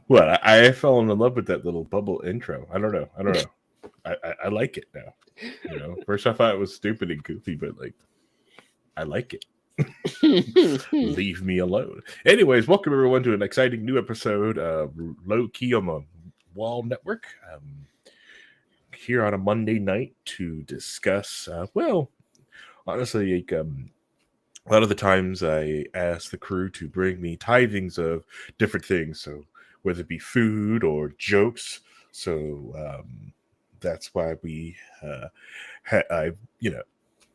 What? I fell in love with that little bubble intro. I don't know. I like it now. First I thought it was stupid and goofy, but like I like it. Leave me alone. Anyways, welcome everyone to an exciting new episode of Low Key on the Wall Network. Here on a Monday night to discuss. Honestly, like, a lot of the times I ask the crew to bring me tithings of different things. So whether it be food or jokes. So that's why we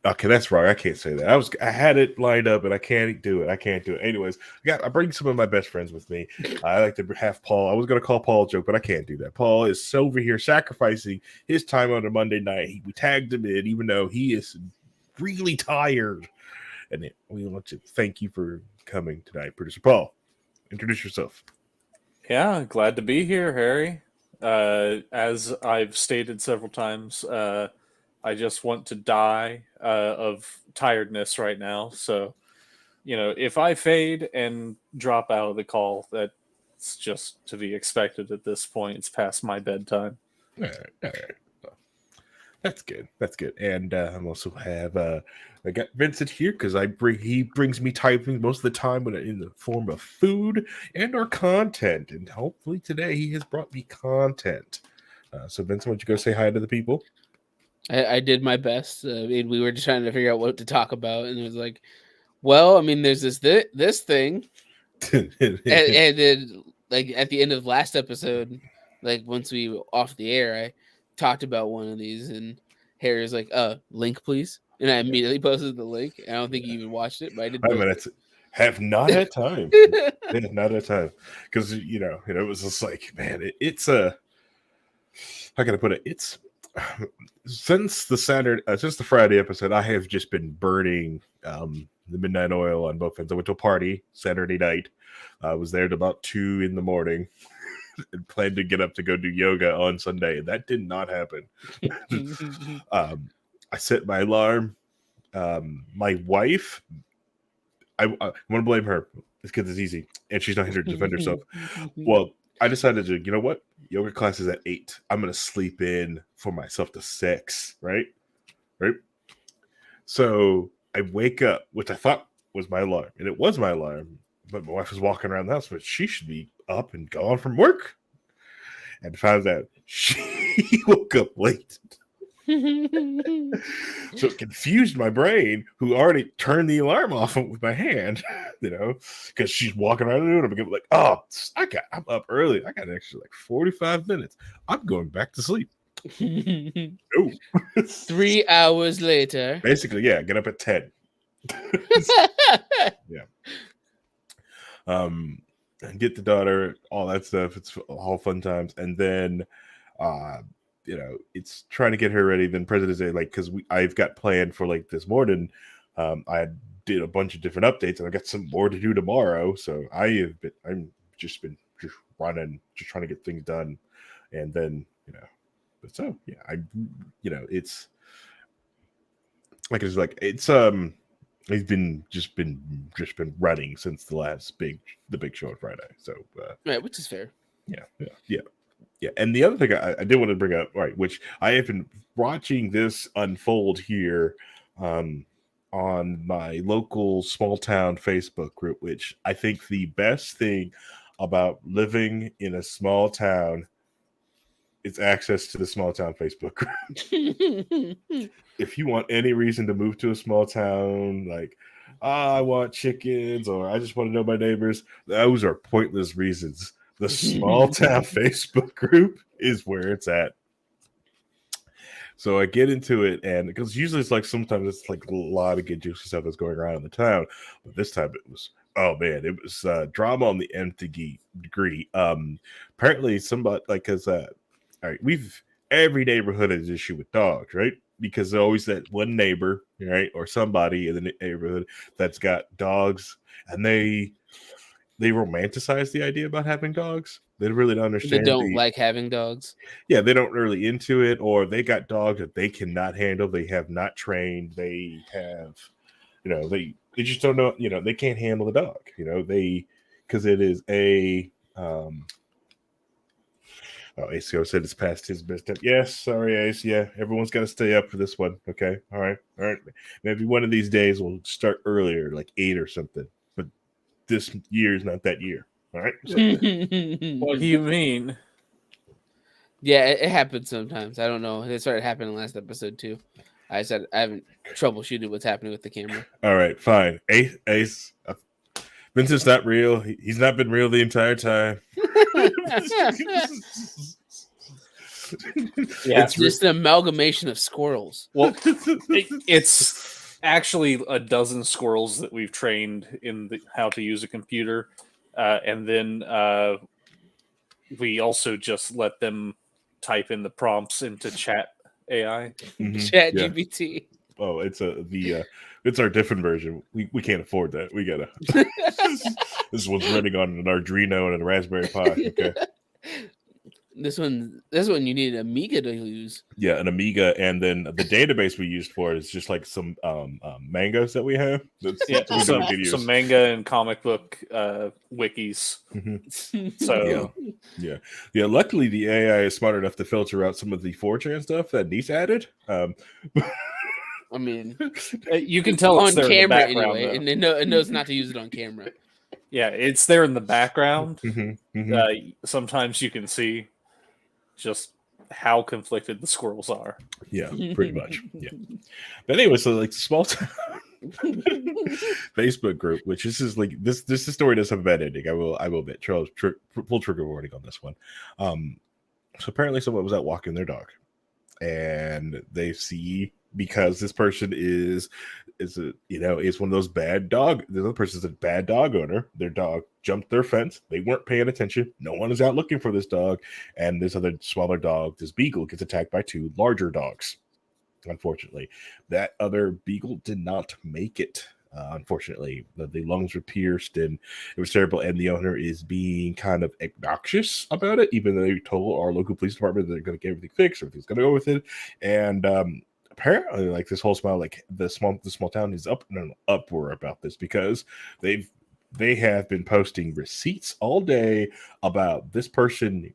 okay, that's wrong. I can't say that. I had it lined up, and I can't do it. Anyways, I bring some of my best friends with me. I like to have Paul. I was going to call Paul a joke, but I can't do that. Paul is over here sacrificing his time on a Monday night. We tagged him in, even though he is really tired. And we want to thank you for coming tonight, Producer Paul. Introduce yourself. Yeah, glad to be here, Harry. As I've stated several times, I just want to die of tiredness right now. So, if I fade and drop out of the call, that's just to be expected at this point. It's past my bedtime. All right. Well, that's good. And I also have I got Vincent here because he brings me typing most of the time in the form of food and or content. And hopefully today he has brought me content. So Vincent, why don't you go say hi to the people? I did my best. We were just trying to figure out what to talk about, and it was like, well, I mean, there's this thing, and then like at the end of last episode, like once we were off the air, I talked about one of these, and Harry was like, link please," and I immediately posted the link. I don't think you even watched it, but I did. Have not had time. Not had time because it was just like, man, it's a. How can I put it? It's since the Friday episode, I have just been burning the midnight oil on both ends. I went to a party Saturday night. I was there at about 2 a.m. and planned to get up to go do yoga on Sunday, and that did not happen. I set my alarm. My wife, I want to blame her. This kid is easy, and she's not here to defend herself. Well, I decided to, you know what? Yoga class is at 8. I'm going to sleep in for myself to 6, right? So I wake up, which I thought was my alarm, and it was my alarm, but my wife was walking around the house, but she should be up and gone from work. And found out she woke up late. So it confused my brain, who already turned the alarm off with my hand, because she's walking around and I'm like, oh, I'm up early. I got an extra 45 minutes. I'm going back to sleep. No. 3 hours later. Basically, yeah, get up at 10. Yeah. And get the daughter, all that stuff. It's all fun times. And then it's trying to get her ready. Then President's Day, because I've got planned for this morning. I did a bunch of different updates, and I got some more to do tomorrow. So I'm just running, just trying to get things done, and then But so yeah, it's he's been running since the big show on Friday. So right, which is fair. Yeah. And the other thing I did want to bring up, right, which I have been watching this unfold here on my local small town Facebook group, which I think the best thing about living in a small town is access to the small town Facebook group. If you want any reason to move to a small town, I want chickens, or I just want to know my neighbors, those are pointless reasons. The small town Facebook group is where it's at. So I get into it, and because usually it's sometimes it's a lot of good juicy stuff that's going around in the town, but this time it was drama on the nth degree. Apparently somebody all right, every neighborhood has an issue with dogs, right? Because there's always that one neighbor, right, or somebody in the neighborhood that's got dogs, and they romanticize the idea about having dogs. They really don't understand. They don't like having dogs. Yeah, they don't really into it, or they got dogs that they cannot handle. They have not trained. They have, they just don't know. They can't handle the dog. Because it is Oh, ACO said it's past his bedtime. Yes, sorry, Ace. Yeah, everyone's got to stay up for this one. Okay, all right. Maybe one of these days we'll start earlier, like 8 or something. But this year is not that year. All right. So, What do you mean? Yeah, it happens sometimes. I don't know. It started happening last episode too. I said I haven't troubleshooted what's happening with the camera. all right, fine. Ace. Vincent's not real. He's not been real the entire time. Yeah, It's just an amalgamation of squirrels. Well, it's actually a dozen squirrels that we've trained in how to use a computer, and then we also just let them type in the prompts into chat AI. Chat Yeah. GPT. Oh, it's it's our different version. We can't afford that. We gotta. This one's running on an Arduino and a Raspberry Pi. Okay. This one you need an Amiga to use. Yeah, an Amiga, and then the database we used for it is just like some mangas that we have. That's Some manga and comic book wikis. So yeah. Luckily, the AI is smart enough to filter out some of the 4chan stuff that Niece added. I mean, you can tell on it's there camera in the background, anyway, and it knows not to use it on camera. Yeah, it's there in the background. Mm-hmm. Sometimes you can see just how conflicted the squirrels are. Yeah, pretty much. Yeah. But anyway, so like the small town Facebook group, which this is like this story does have a bad ending. I will admit. Full trigger warning on this one. So apparently someone was out walking their dog, and they see, because this person is one of those bad dog. The other person's a bad dog owner. Their dog jumped their fence. They weren't paying attention. No one is out looking for this dog. And this other smaller dog, this beagle, gets attacked by 2 larger dogs. Unfortunately, that other beagle did not make it. Unfortunately, the lungs were pierced and it was terrible. And the owner is being kind of obnoxious about it, even though they told our local police department they're going to get everything fixed, everything's going to go with it. And apparently, like this whole small, like the small town is uproar about this, because they have been posting receipts all day about this person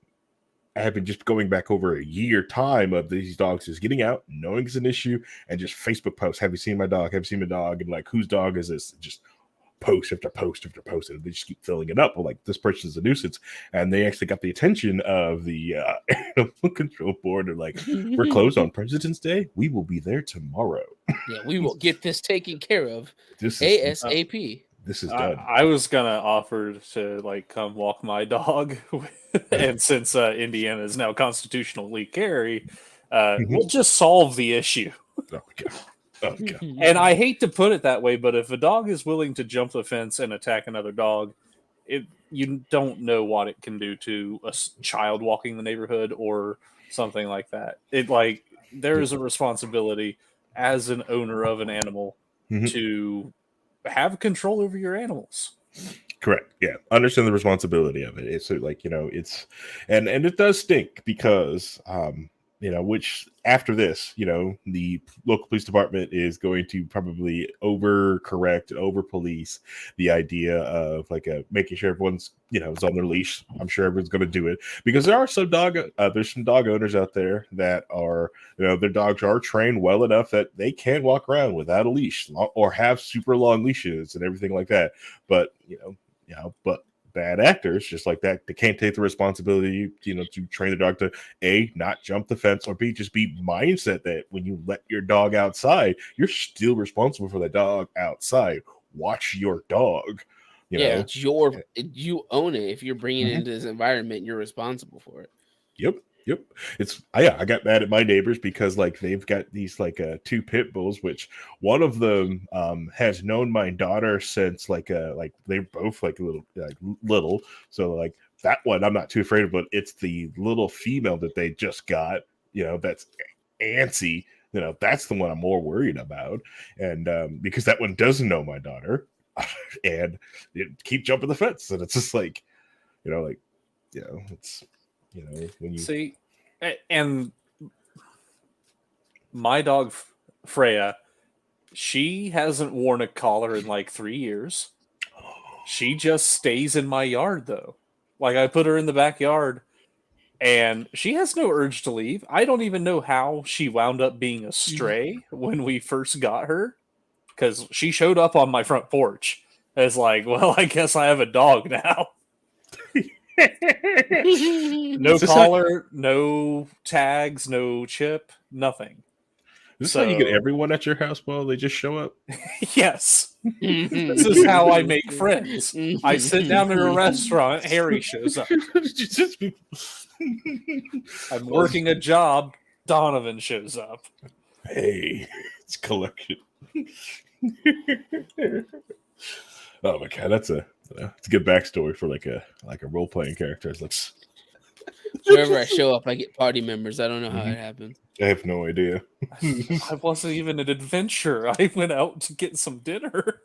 having just going back over a year time of these dogs just getting out, knowing it's an issue, and just Facebook posts. Have you seen my dog? Have you seen my dog? And like, whose dog is this? Just post after post after post, and they just keep filling it up. Well, like, this person's a nuisance, and they actually got the attention of the animal control board. They're like, we're closed on President's Day. We will be there tomorrow. Yeah, we will get this taken care of. This is ASAP. This is done. I was gonna offer to like come walk my dog, and since Indiana is now constitutional legal carry, we'll just solve the issue. Oh God. Oh God. And I hate to put it that way, but if a dog is willing to jump the fence and attack another dog, you don't know what it can do to a child walking the neighborhood or something like that. There is a responsibility as an owner of an animal to have control over your animals. Correct. Yeah. Understand the responsibility of it. It's like, it's, and it does stink because, which after this, the local police department is going to probably overcorrect and over police the idea of like making sure everyone's, is on their leash. I'm sure everyone's going to do it, because there are there's some dog owners out there that are, their dogs are trained well enough that they can walk around without a leash or have super long leashes and everything like that. But, but bad actors just like that, they can't take the responsibility, to train the dog to A, not jump the fence, or B, just be mindset that when you let your dog outside, you're still responsible for the dog outside. Watch your dog. It's you own it. If you're bringing it into this environment, you're responsible for it. Yep. I got mad at my neighbors because like they've got these like 2 pit bulls, which one of them has known my daughter since like they're both like little. So like that one I'm not too afraid of, but it's the little female that they just got, that's antsy. That's the one I'm more worried about. And because that one doesn't know my daughter and it keep jumping the fence. And it's just like, it's, when you see, and my dog Freya, she hasn't worn a collar in like 3 years. She just stays in my yard though. Like, I put her in the backyard and she has no urge to leave. I don't even know how she wound up being a stray when we first got her, because she showed up on my front porch. It's like, well, I guess I have a dog now. No collar, no tags, no chip, nothing. Is this how you get everyone at your house, Paul? They just show up? Yes. This is how I make friends. I sit down in a restaurant, Harry shows up. I'm working a job, Donovan shows up. Hey, it's collection. Oh my god, it's a good backstory for like a role playing character. It looks. Wherever I show up, I get party members. I don't know how it happens. I have no idea. I wasn't even an adventure. I went out to get some dinner.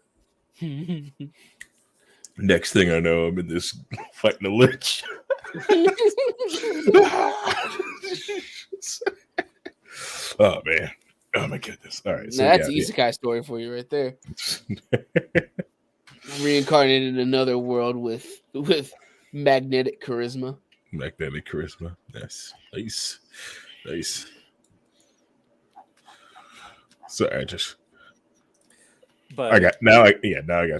Next thing I know, I'm in this fighting a lich. Oh man. Oh my goodness. All right. So that's an isekai story for you right there. Reincarnated in another world with magnetic charisma. Magnetic charisma. Nice. So I got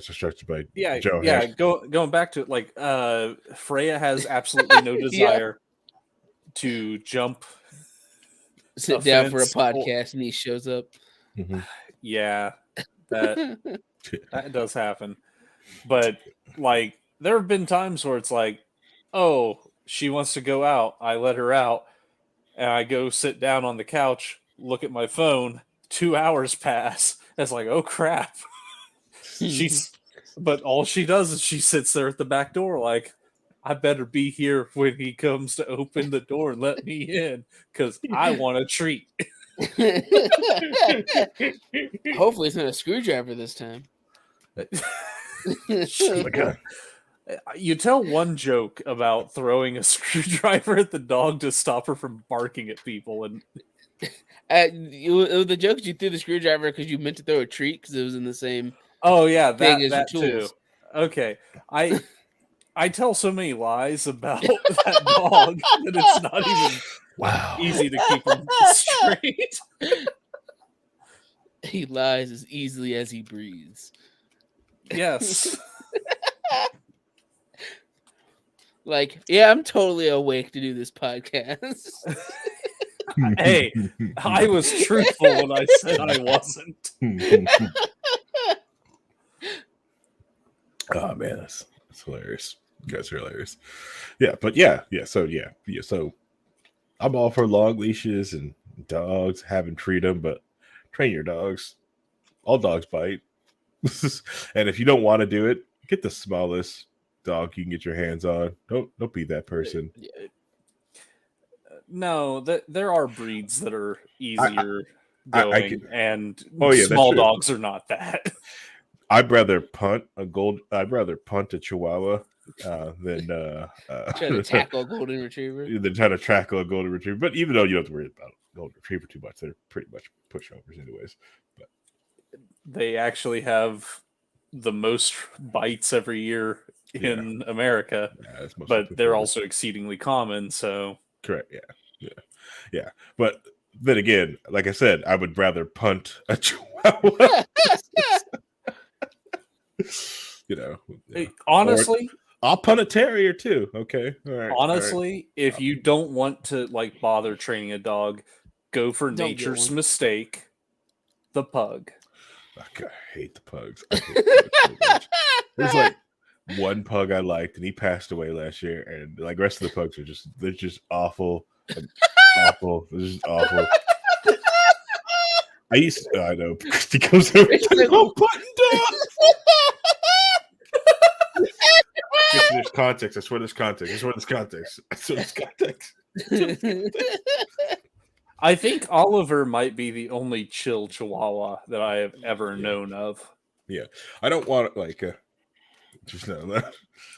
distracted by Joe. Yeah. Going back to it, like Freya has absolutely no desire to jump. Sit down for a podcast and he shows up. Mm-hmm. Yeah, that does happen. But like, there have been times where it's like, oh, she wants to go out. I let her out, and I go sit down on the couch, look at my phone. 2 hours pass. It's like, oh crap. But all she does is she sits there at the back door, like, I better be here when he comes to open the door and let me in, because I want a treat. Hopefully it's not a screwdriver this time. Oh my god. You tell one joke about throwing a screwdriver at the dog to stop her from barking at people, and the joke is you threw the screwdriver because you meant to throw a treat because it was in the same. Oh yeah, thing that too. Okay, I tell so many lies about that dog that it's not even easy to keep him straight. He lies as easily as he breathes. Yes. Like, yeah, I'm totally awake to do this podcast. Hey, I was truthful when I said I wasn't. Oh man, that's hilarious. You guys are hilarious. Yeah, but yeah. So I'm all for long leashes and dogs having freedom, but train your dogs. All dogs bite. And if you don't want to do it, get the smallest dog you can get your hands on. Don't be that person. No, there are breeds that are easier going, and small dogs are not that. I'd rather punt a Chihuahua than try to tackle a golden retriever. Than try to tackle a golden retriever. But even though you don't have to worry about golden retriever too much, they're pretty much pushovers anyways. But they actually have the most bites every year in America, but they're also exceedingly common. So correct, yeah. But then again, like I said, I would rather punt a Chihuahua. Honestly, I'll punt a terrier too. Okay, all right. Honestly, if you don't want to bother training a dog, go for nature's mistake, the pug. I hate the pugs. I hate pugs so much. There's like one pug I liked, and he passed away last year, and like the rest of the pugs are just awful, awful. They're just awful. I know Christy comes over. I'm putting down. There's context. I swear there's context. I think Oliver might be the only chill Chihuahua that I have ever known of. Yeah, I don't want it just know that.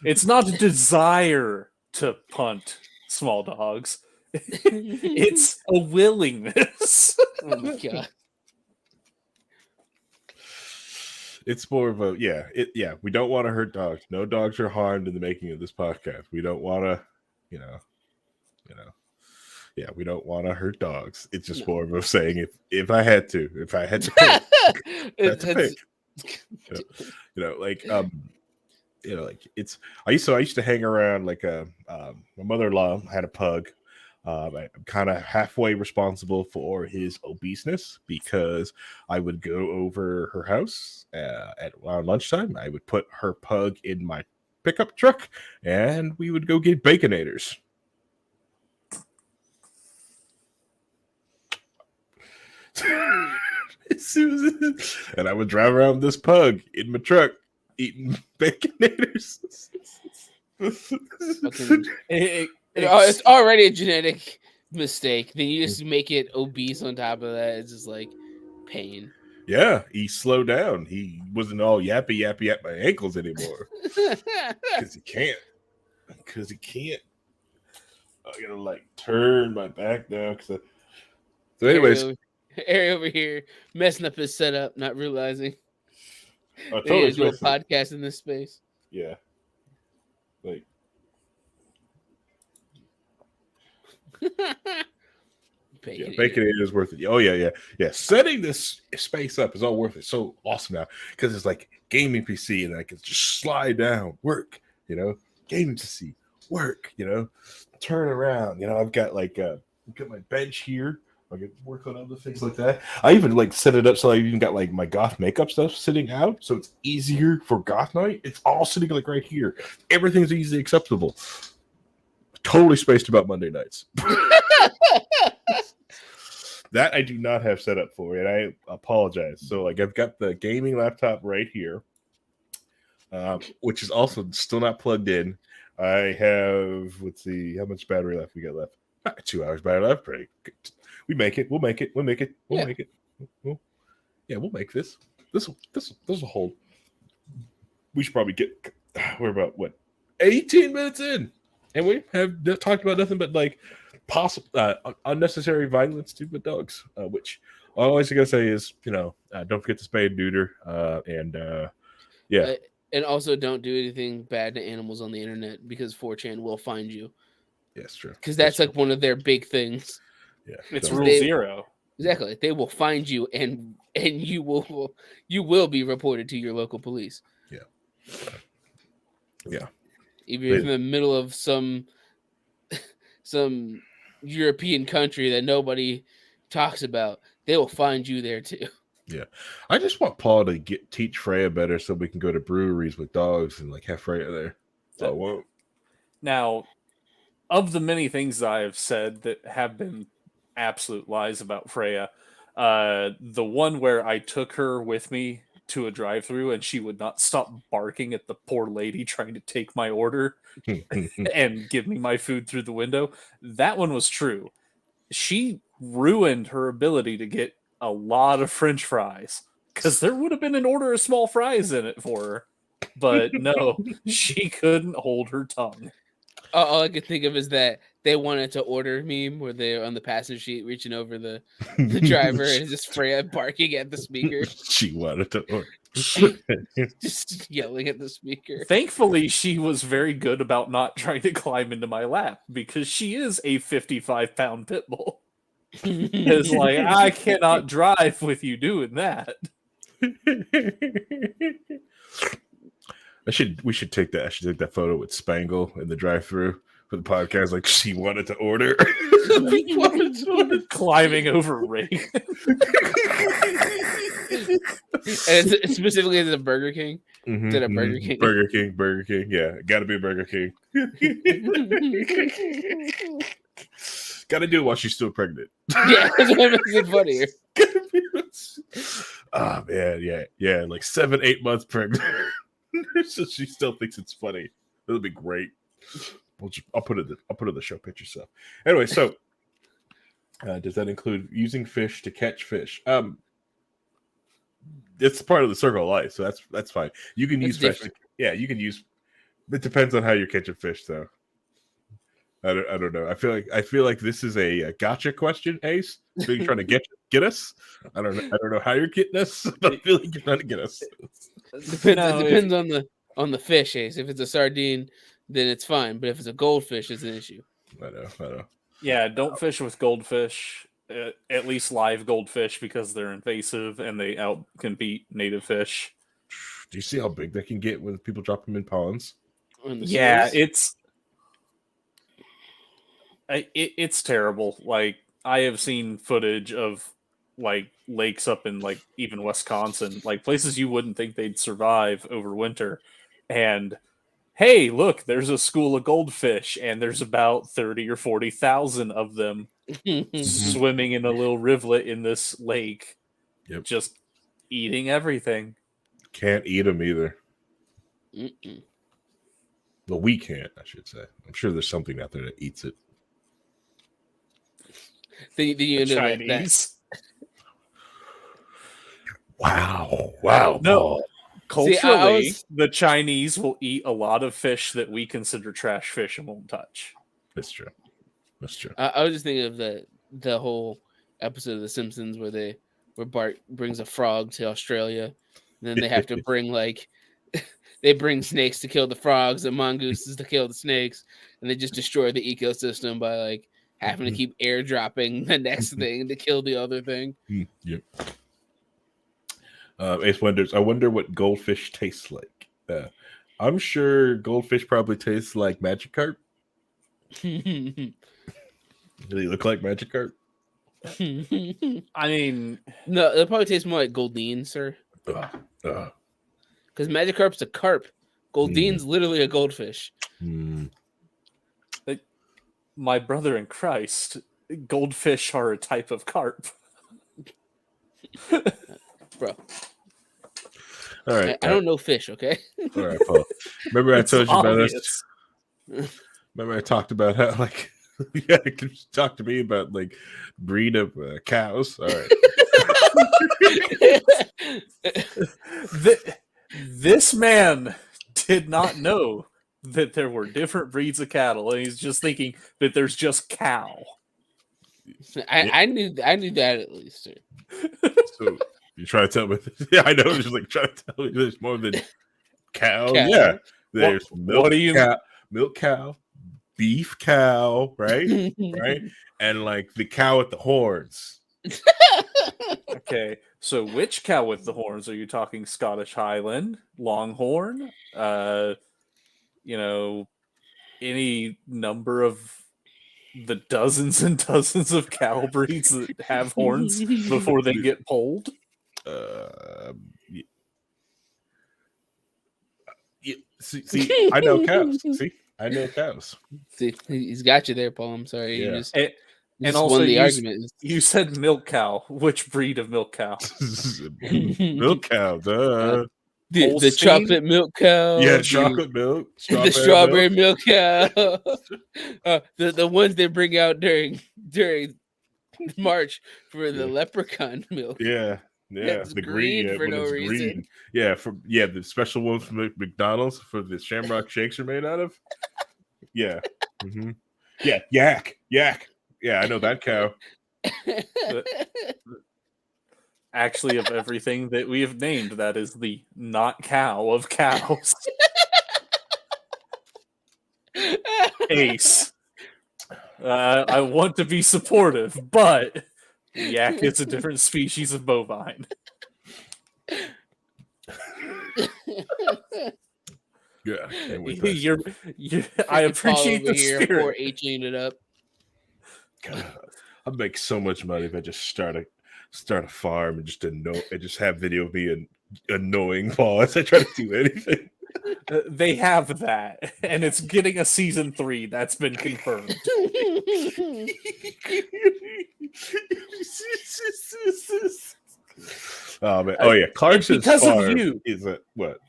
It's not a desire to punt small dogs. It's a willingness. Oh my god. It's more of a we don't want to hurt dogs. No dogs are harmed in the making of this podcast. We don't want to, You know, yeah, we don't want to hurt dogs. It's just more of a saying if I had to pick, that's a pick. Like it's I used to hang around like my mother-in-law had a pug. I'm kind of halfway responsible for his obeseness because I would go over her house around lunchtime. I would put her pug in my pickup truck, and we would go get Baconators. And I would drive around this pug in my truck eating Baconators. It's already a genetic mistake. Then you just make it obese on top of that. It's just like pain. Yeah, he slowed down. He wasn't all yappy at my ankles anymore. Because he can't. I gotta like turn my back down. So anyways. Harry over here messing up his setup, not realizing. Totally do a podcast in this space. Yeah. Like. Bacon is worth it. Oh yeah. Setting this space up is all worth it. So awesome now because it's like gaming PC and I can just slide down, work. Gaming PC, work. Turn around. I've got like got my bench here. I can work on other things like that. I even like set it up so I even got like my goth makeup stuff sitting out, so it's easier for goth night. It's all sitting like right here. Everything's easily acceptable. Totally spaced about Monday nights. That I do not have set up for, and I apologize. So like I've got the gaming laptop right here, which is also still not plugged in. I have, let's see, how much battery life we got left? 2 hours battery life. Pretty good. We'll make it. We'll make it. We'll make it. We'll make this. This will hold. We should probably get. We're about 18 minutes in, and we have talked about nothing but like possible unnecessary violence to the dogs. Which all I always gotta say is, don't forget to spay and neuter. And also don't do anything bad to animals on the internet because 4chan will find you. Yes, true. Because that's like one of their big things. Yeah, it's rule 0. Exactly. They will find you, and you will be reported to your local police. Yeah. Even if in the middle of some European country that nobody talks about, they will find you there too. Yeah, I just want Paul to teach Freya better so we can go to breweries with dogs and like have Freya there. So I won't. Now, of the many things I have said that have been absolute lies about Freya, the one where I took her with me to a drive-thru and she would not stop barking at the poor lady trying to take my order and give me my food through the window, that one was true. She ruined her ability to get a lot of French fries because there would have been an order of small fries in it for her, but no, she couldn't hold her tongue. All I could think of is that they wanted to order meme where they're on the passenger seat reaching over the driver and just Freya barking at the speaker. She wanted to order. Just yelling at the speaker. Thankfully, she was very good about not trying to climb into my lap because she is a 55-pound pit bull. It's like, I cannot drive with you doing that. We should take that. I should take that photo with Spangle in the drive-thru for the podcast. Like she wanted to order. Climbing over Ray. And it's specifically at a Burger King. Is it a Burger King? Burger King. Yeah, got to be a Burger King. Got to do it while she's still pregnant. Yeah, that's what makes it funnier. Oh man, yeah, like 7-8 months pregnant. So she still thinks it's funny. It'll be great. I'll put it in the show picture stuff. Anyway, so does that include using fish to catch fish? It's part of the circle of life, so that's fine. You can use fish. You can use. It depends on how you're catching fish, though. I don't know. I feel like this is a gotcha question, Ace. So you're trying to get us. I don't know how you're getting us, but I feel like you're trying to get us. It depends on the fish, Ace. If it's a sardine, then it's fine. But if it's a goldfish, it's an issue. I know. Yeah, don't fish with goldfish. At least live goldfish, because they're invasive and they outcompete native fish. Do you see how big they can get when people drop them in ponds? Yeah, Sewers? it's terrible. Like, I have seen footage of like lakes up in like even Wisconsin, like places you wouldn't think they'd survive over winter, and hey, look, there's a school of goldfish, and there's about 30 or 40,000 of them swimming in a little rivulet in this lake, Yep. just eating everything. Can't eat them either. Mm-mm. Well, we can't, I should say. I'm sure there's something out there that eats it. You know that Chinese. Wow. Wow. No. Paul. Culturally, the Chinese will eat a lot of fish that we consider trash fish and won't touch. That's true. That's true. I was just thinking of the whole episode of The Simpsons where Bart brings a frog to Australia, and then they have to bring they bring snakes to kill the frogs and mongooses to kill the snakes, and they just destroy the ecosystem by like having to keep airdropping the next thing to kill the other thing. Yep. Ace wonders, I wonder what goldfish tastes like. I'm sure goldfish probably tastes like Magikarp. Do they look like Magikarp? I mean, no, it probably tastes more like Goldeen, sir. Because Magikarp's a carp. Goldeen's literally a goldfish. My brother in Christ, goldfish are a type of carp. Bro. All right. I don't know fish, okay? All right, Paul. Remember I told you about this? Remember I talked about how, like, yeah, talk to me about, like, breed of cows. All right. This man did not know that there were different breeds of cattle, and he's just thinking that there's just cow. I knew that at least, sir. So you try to tell me? Yeah, I know. Just like trying to tell me there's more than cow. Cow. Yeah, there's milk cow, milk cow, beef cow, right, right, and like the cow with the horns. Okay, so which cow with the horns are you talking? Scottish Highland, Longhorn? Any number of the dozens and dozens of cow breeds that have horns before they get polled? See, I know cows. See, I know cows. See, he's got you there, Paul. I'm sorry. Yeah. You just also, won the argument. You said milk cow. Which breed of milk cow? Milk cow. Duh. The chocolate milk cow. Yeah, chocolate milk. The strawberry milk cow. The ones they bring out during March for the leprechaun milk. Yeah. Yeah, it's the green for no reason. Green. Yeah, the special ones from McDonald's for the Shamrock Shakes are made out of. Yeah. Mm-hmm. Yeah, yak. Yeah, I know that cow. Actually, of everything that we have named, that is the not cow of cows. Ace. I want to be supportive, but yak is a different species of bovine. Yeah, I appreciate the spirit. Poor H-ing it up. God, I'd make so much money if I just start a farm and just have video of me annoying Paul as I try to do anything. They have that, and it's getting a season 3 that's been confirmed. Oh man! Oh yeah, Clarkson's farm is what?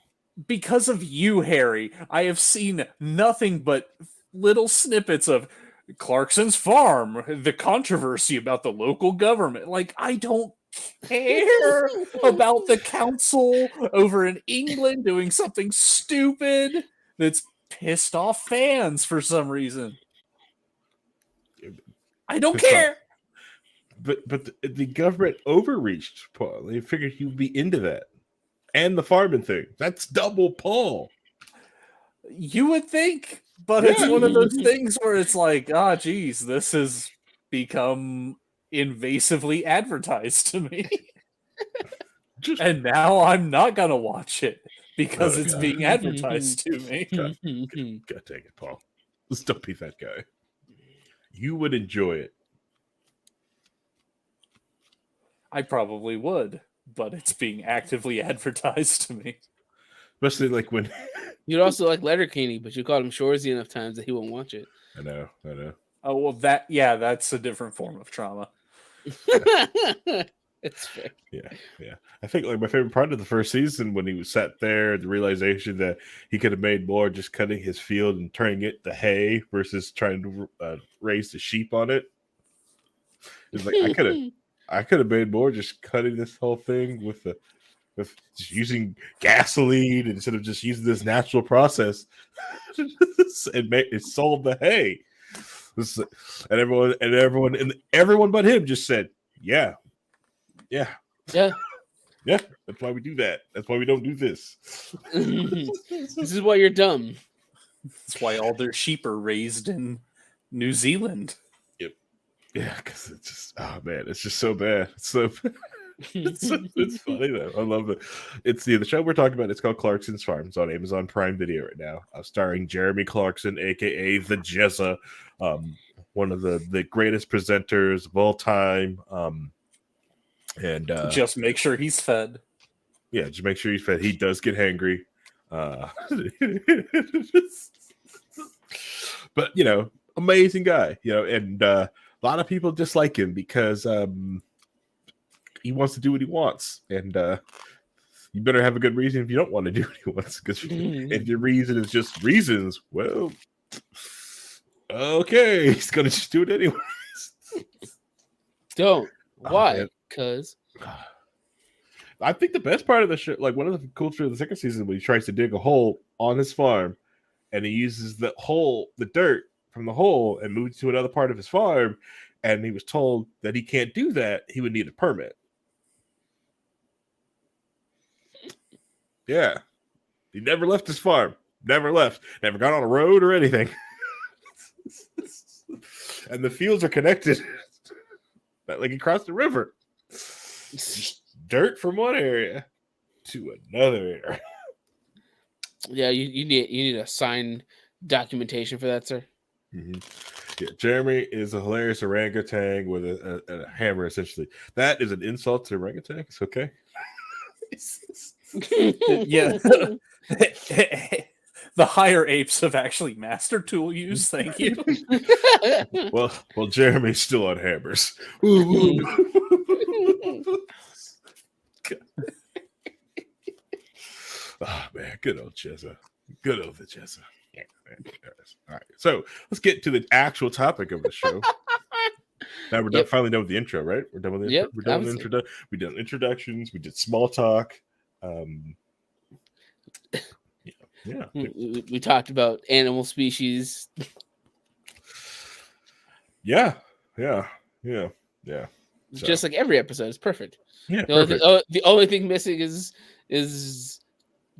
Because of you, Harry, I have seen nothing but little snippets of Clarkson's farm, the controversy about the local government. Like, I don't care about the council over in England doing something stupid that's pissed off fans for some reason. I don't care. But the government overreached, Paul. They figured he would be into that. And the farming thing. That's double Paul. You would think. But it's one of those things where it's like, geez, this has become invasively advertised to me. And now I'm not going to watch it because it's being advertised to me. God dang it, Paul. Let's don't be that guy. You would enjoy it. I probably would, but it's being actively advertised to me. Especially like when you'd also like Letterkenny, but you called him Shorzy enough times that he won't watch it. I know. Oh well, that's a different form of trauma. It's fair. Yeah. I think like my favorite part of the first season when he was sat there, the realization that he could have made more just cutting his field and turning it to hay versus trying to raise the sheep on it. It's like I could have made more just cutting this whole thing with just using gasoline instead of just using this natural process. It sold the hay. And everyone but him just said, yeah. That's why we do that. That's why we don't do this. This is why you're dumb. That's why all their sheep are raised in New Zealand. Yep. Yeah, because it's just it's just so bad. It's so bad. It's funny though. I love it. It's the show we're talking about. It's called Clarkson's Farm. It's on Amazon Prime Video right now. Starring Jeremy Clarkson, aka the Jezza, one of the greatest presenters of all time. And just make sure he's fed. Yeah, just make sure he's fed. He does get hangry. But amazing guy. And a lot of people dislike him because he wants to do what he wants. And you better have a good reason if you don't want to do what he wants. Because if your reason is just reasons, well, okay, he's gonna just do it anyways. Don't. Why? Because I think the best part of the show, like one of the cool things of the second season, when he tries to dig a hole on his farm, and he uses the dirt from the hole, and moves to another part of his farm, and he was told that he can't do that; he would need a permit. Yeah, he never left his farm. Never left. Never got on a road or anything. And the fields are connected, like he crossed the river. Just dirt from one area to another area. Yeah, you need a signed documentation for that, sir. Mm-hmm. Yeah, Jeremy is a hilarious orangutan with a hammer. Essentially, that is an insult to orangutans. Okay. Yeah. The higher apes have actually master tool use. Thank you. Well, Jeremy's still on hammers. Oh man, good old Jezza. Good old the Jezza. Yeah, all right, so let's get to the actual topic of the show. Now we're finally done with the intro, right? We're done with the intro. We're done with introductions. We did introductions. We did small talk. Yeah. We talked about animal species. Yeah. Just like every episode, it's perfect. Yeah, the only thing missing is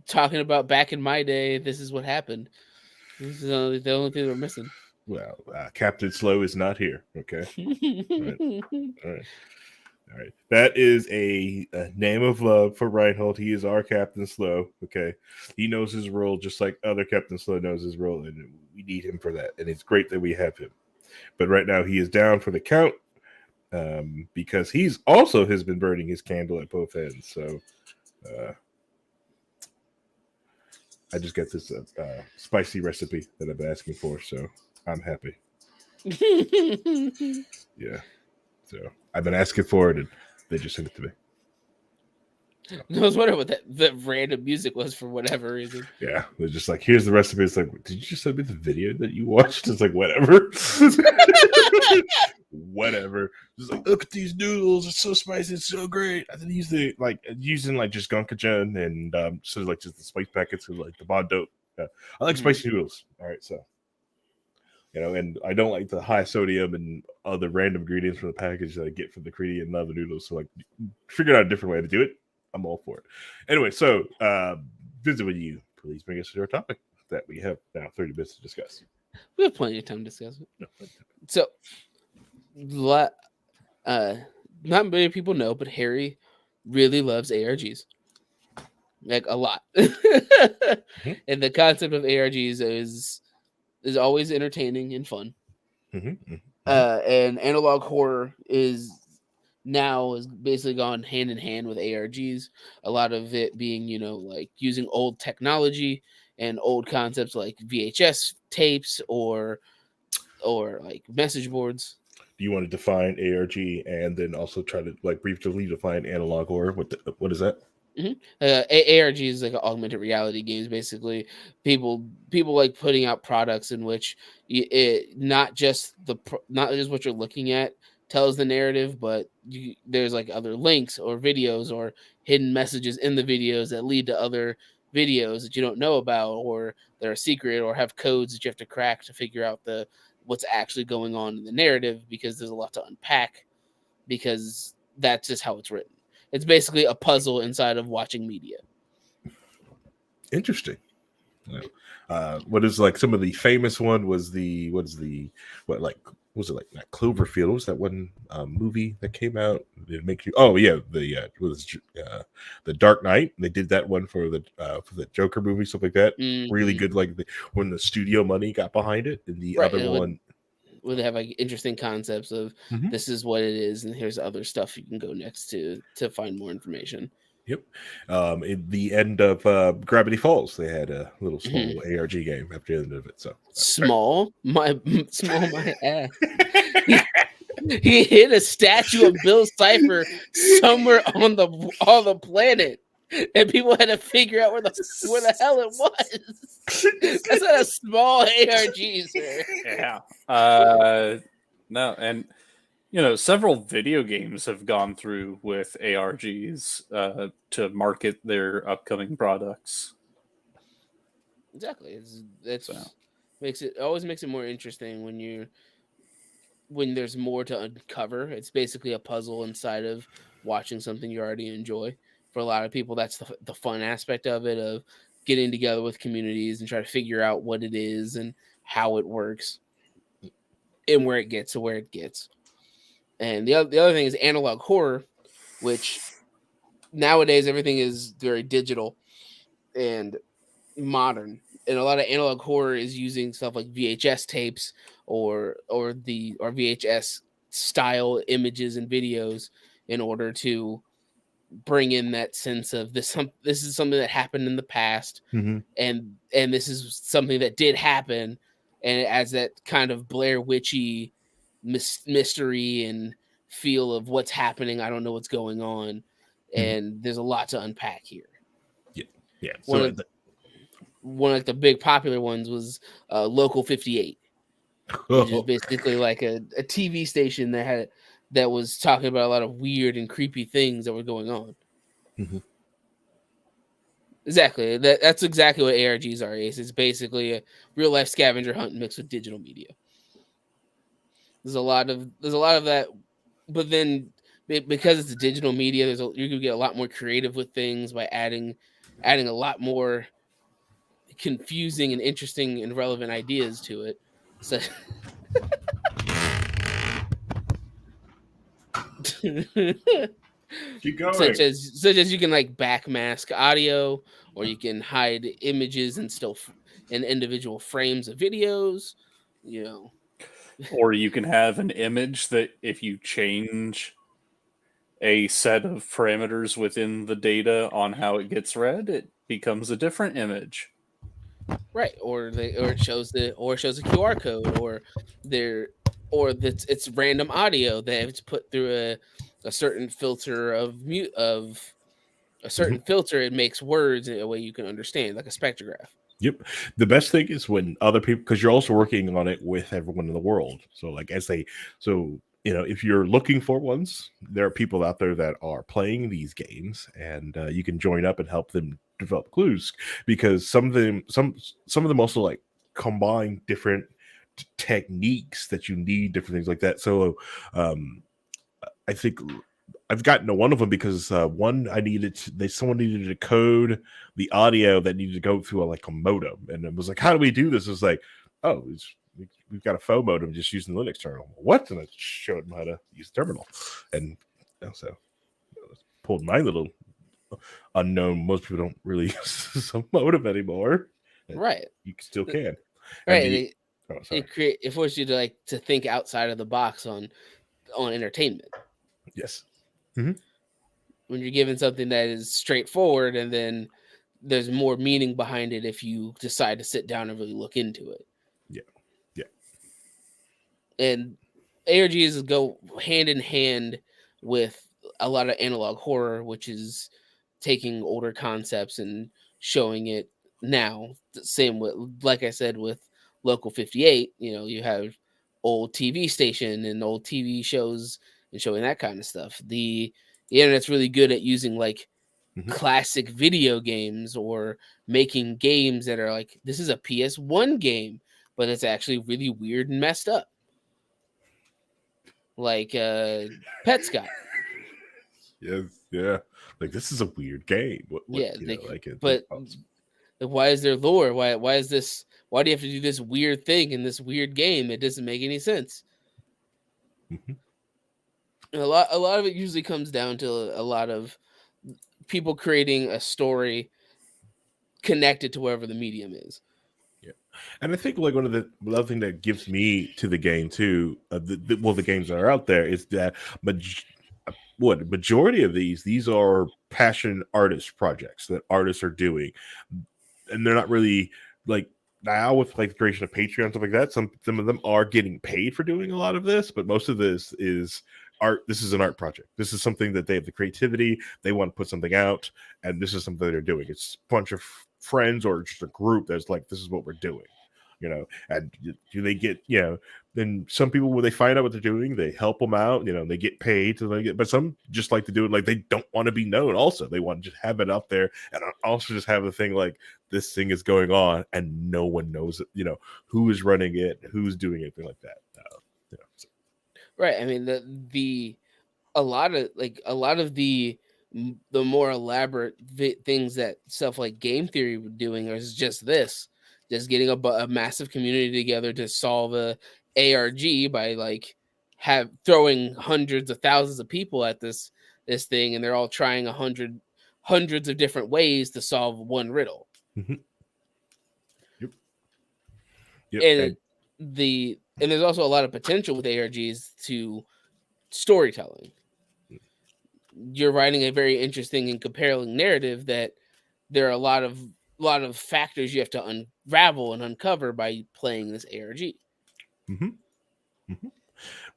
talking about back in my day. This is what happened. This is the only thing we're missing. Well, Captain Slow is not here. Okay. All right. That is a name of love for Rhinehold. He is our Captain Slow. Okay. He knows his role just like other Captain Slow knows his role, and we need him for that. And it's great that we have him. But right now he is down for the count because he's also has been burning his candle at both ends. So I just got this spicy recipe that I've been asking for, so I'm happy. Yeah. So I've been asking for it, and they just sent it to me. So. I was wondering what that random music was for whatever reason. Yeah, they're just like, here's the recipe. It's like, did you just send me the video that you watched? It's like, whatever. Whatever. Just like, look at these noodles. It's so spicy. It's so great. I didn't use using just gunkajan and sort of like just the spice packets with like the bod dope. I like spicy noodles. All right, so. And I don't like the high sodium and other random ingredients from the package that I get from the Creedy and other noodles. So, like, figure out a different way to do it. I'm all for it. Anyway, so, Vincent, would you please bring us to our topic? that we have now 30 minutes to discuss. We have plenty of time to discuss it. No. So, not many people know, but Harry really loves ARGs, like a lot. And the concept of ARGs is always entertaining and fun. And analog horror is basically gone hand in hand with ARGs. A lot of it being, like using old technology and old concepts like VHS tapes or like message boards. Do you want to define ARG and then also try to like briefly define analog horror? What is that? ARG is like augmented reality games. Basically, people like putting out products in which not just what you're looking at tells the narrative, but there's like other links or videos or hidden messages in the videos that lead to other videos that you don't know about, or they're a secret, or have codes that you have to crack to figure out what's actually going on in the narrative, because there's a lot to unpack, because that's just how it's written. It's basically a puzzle inside of watching media. Interesting. What is like some of the famous one was was it like not Cloverfield? What was that one movie that came out? It makes you the Dark Knight. They did that one for the Joker movie, stuff like that. Mm-hmm. Really good, like when the studio money got behind it. And the other one where they have like interesting concepts of this is what it is, and here's other stuff you can go next to find more information. Yep. In the end of Gravity Falls, they had a little small ARG game after the end of it. So small my ass. He hit a statue of Bill Cipher somewhere on the planet, and people had to figure out where the hell it was. That's not a small ARG, sir. Yeah. No, and several video games have gone through with ARGs to market their upcoming products. Exactly. Always makes it more interesting when there's more to uncover. It's basically a puzzle inside of watching something you already enjoy. For a lot of people, that's the fun aspect of it, of getting together with communities and try to figure out what it is and how it works and where it gets to where it gets. And the other thing is analog horror, which nowadays everything is very digital and modern. And a lot of analog horror is using stuff like VHS tapes or VHS style images and videos in order to bring in that sense of this is something that happened in the past, and this is something that did happen, and it adds that kind of Blair Witchy mystery and feel of what's happening. I don't know what's going on, and there's a lot to unpack here. Yeah. One of the big popular ones was Local 58, which is basically like a TV station that was talking about a lot of weird and creepy things that were going on. Exactly. That's exactly what ARGs are. It's basically a real life scavenger hunt mixed with digital media. There's a lot of that, but then because it's a digital media, you can get a lot more creative with things by adding a lot more confusing and interesting and relevant ideas to it. So keep going. such as you can like backmask audio, or you can hide images and still in individual frames of videos, or you can have an image that if you change a set of parameters within the data on how it gets read, it becomes a different image. Right, or it shows a QR code, or it's random audio that it's put through a certain filter of a certain filter. It makes words in a way you can understand, like a spectrograph. Yep. The best thing is when other people, because you're also working on it with everyone in the world. So like if you're looking for ones, there are people out there that are playing these games, and you can join up and help them develop clues, because some of them also like combine different techniques that you need, different things like that. So I think I've gotten to one of them because one someone needed to code the audio that needed to go through like a modem, and it was like, how do we do this? It was like, oh, we've got a faux modem just using the Linux terminal. What? And I showed them how to use the terminal, and so pulled my little unknown. Most people don't really use a modem anymore, right? You still can, right? It forces you to to think outside of the box on entertainment. Yes. Mm-hmm. When you're given something that is straightforward, and then there's more meaning behind it if you decide to sit down and really look into it. Yeah. And ARGs go hand in hand with a lot of analog horror, which is taking older concepts and showing it now. Same with, like I said, with Local 58, you have old TV station and old TV shows and showing that kind of stuff. The internet's really good at using classic video games or making games that are like, this is a PS1 game, but it's actually really weird and messed up. Like Pet Scott. Yes, yeah. Like, this is a weird game. But why is there lore? Why is this? Why do you have to do this weird thing in this weird game? It doesn't make any sense. Mm-hmm. A lot of it usually comes down to a lot of people creating a story connected to wherever the medium is. Yeah, and I think like one of the other thing that gives me to the game too, the games that are out there is that majority of these are passion artist projects that artists are doing, and they're not really like now with like the creation of Patreon and stuff like that. Some of them are getting paid for doing a lot of this, but most of this is art. This is an art project. This is something that they have the creativity. They want to put something out, and this is something they're doing. It's a bunch of friends or just a group that's like, this is what we're doing, and do they get, then some people, when they find out what they're doing, they help them out, they get paid but some just like to do it like they don't want to be known. Also, they want to just have it out there, and also just have the thing like, this thing is going on and no one knows it, who is running it, who's doing anything like that. So. Right. I mean, a lot of the more elaborate things that stuff like game theory were doing is just getting a massive community together to solve a ARG by throwing hundreds of thousands of people at this thing, and they're all trying hundreds of different ways to solve one riddle. Mm-hmm. Yep. And there's also a lot of potential with ARGs to storytelling. You're writing a very interesting and compelling narrative that there are a lot of factors you have to unravel and uncover by playing this ARG. Mm-hmm. Mm-hmm.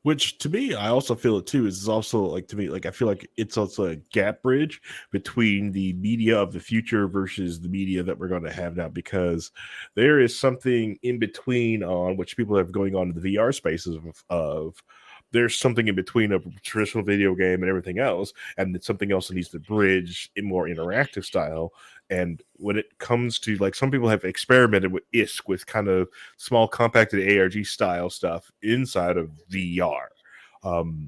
Which to me, I also feel it too, is also like, to me, like, I feel like it's also a gap bridge between the media of the future versus the media that we're going to have now, because there is something in between on which people have going on in the VR spaces of there's something in between a traditional video game and everything else, and it's something else that needs to bridge in more interactive style. And when it comes to, like, some people have experimented with ISK, with kind of small compacted ARG style stuff inside of VR.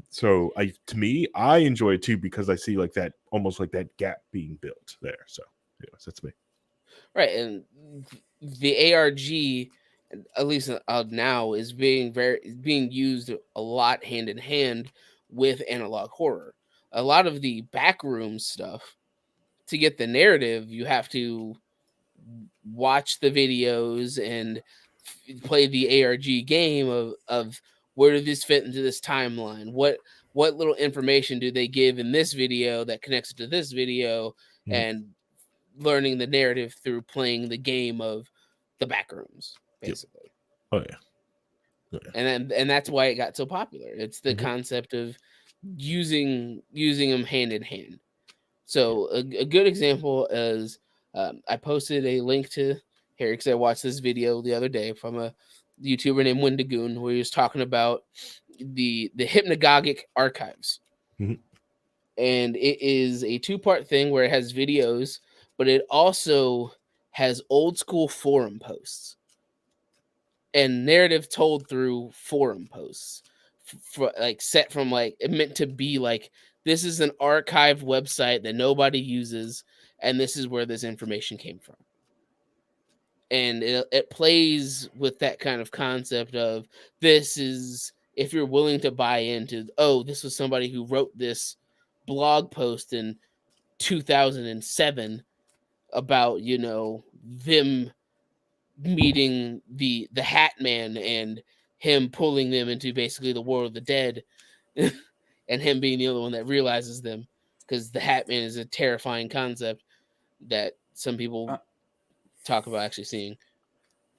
So I enjoy it too, because I see like that, almost like that gap being built there. So yes, that's me. Right. And the ARG, at least now, is being used a lot hand in hand with analog horror. A lot of the backroom stuff, to get the narrative, you have to watch the videos and play the ARG game of where did this fit into this timeline? What little information do they give in this video that connects to this video? Mm-hmm. And learning the narrative through playing the game of the backrooms, basically. Yep. Oh yeah. And that's why it got so popular. It's the mm-hmm. concept of using them hand in hand. So a good example is, I posted a link to Harry because I watched this video the other day from a YouTuber named Wendigoon, where he was talking about the hypnagogic archives. Mm-hmm. And it is a 2-part thing where it has videos, but it also has old school forum posts and narrative told through forum posts, for like set from like, it meant to be like this is an archived website that nobody uses, and this is where this information came from. And it plays with that kind of concept of this is, if you're willing to buy into, oh, this was somebody who wrote this blog post in 2007 about, you know, them meeting the Hat Man and him pulling them into basically the world of the dead, and him being the only one that realizes them, because the Hat Man is a terrifying concept that some people talk about actually seeing.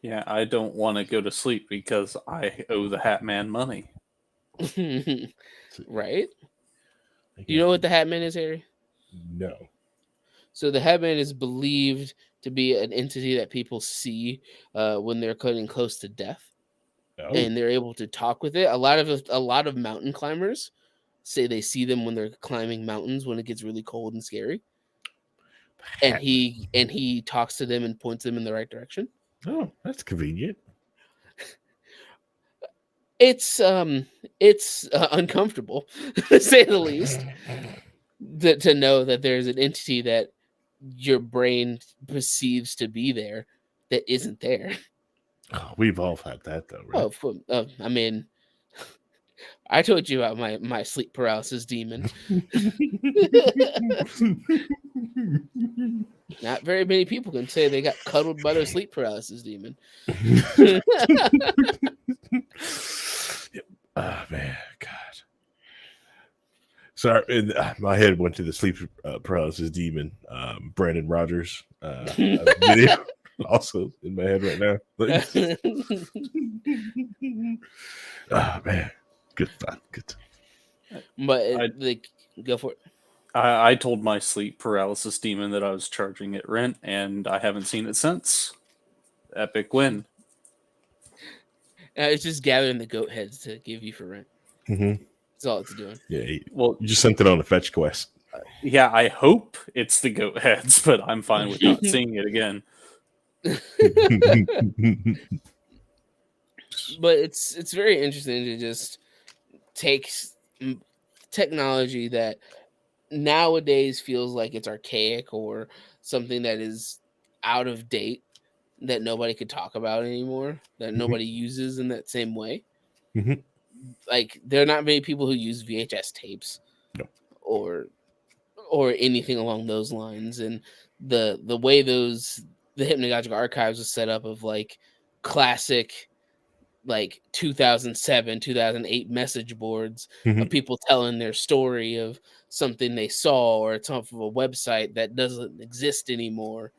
Yeah, I don't want to go to sleep because I owe the Hat Man money. Right? Do you know what the Hat Man is, Harry? No. So the Hat Man is believed to be an entity that people see when they're getting close to death, and they're able to talk with it. A lot of mountain climbers say they see them when they're climbing mountains when it gets really cold and scary. And he talks to them and points them in the right direction. Oh, that's convenient. It's uncomfortable, to say the least, to know that there's an entity that your brain perceives to be there that isn't there. Oh, we've all had that though, right? Oh, I mean, I told you about my sleep paralysis demon. Not very many people can say they got cuddled by their sleep paralysis demon. Oh man, God. Sorry, my head went to the sleep paralysis demon, Brandon Rogers video, also in my head right now. Oh man, good thought. Good. But go for it. I told my sleep paralysis demon that I was charging it rent, and I haven't seen it since. Epic win. It's just gathering the goat heads to give you for rent. Mm-hmm. That's all it's doing. Yeah, you just sent it on a fetch quest. Yeah, I hope it's the goat heads, but I'm fine with not seeing it again. But it's very interesting to just take technology that nowadays feels like it's archaic or something that is out of date, that nobody could talk about anymore, that nobody uses in that same way. Mm-hmm. Like, there are not many people who use VHS tapes, no, or anything along those lines. And the way the hypnagogic archives was set up, of like classic, like 2007 2008 message boards of people telling their story of something they saw, or it's off of a website that doesn't exist anymore,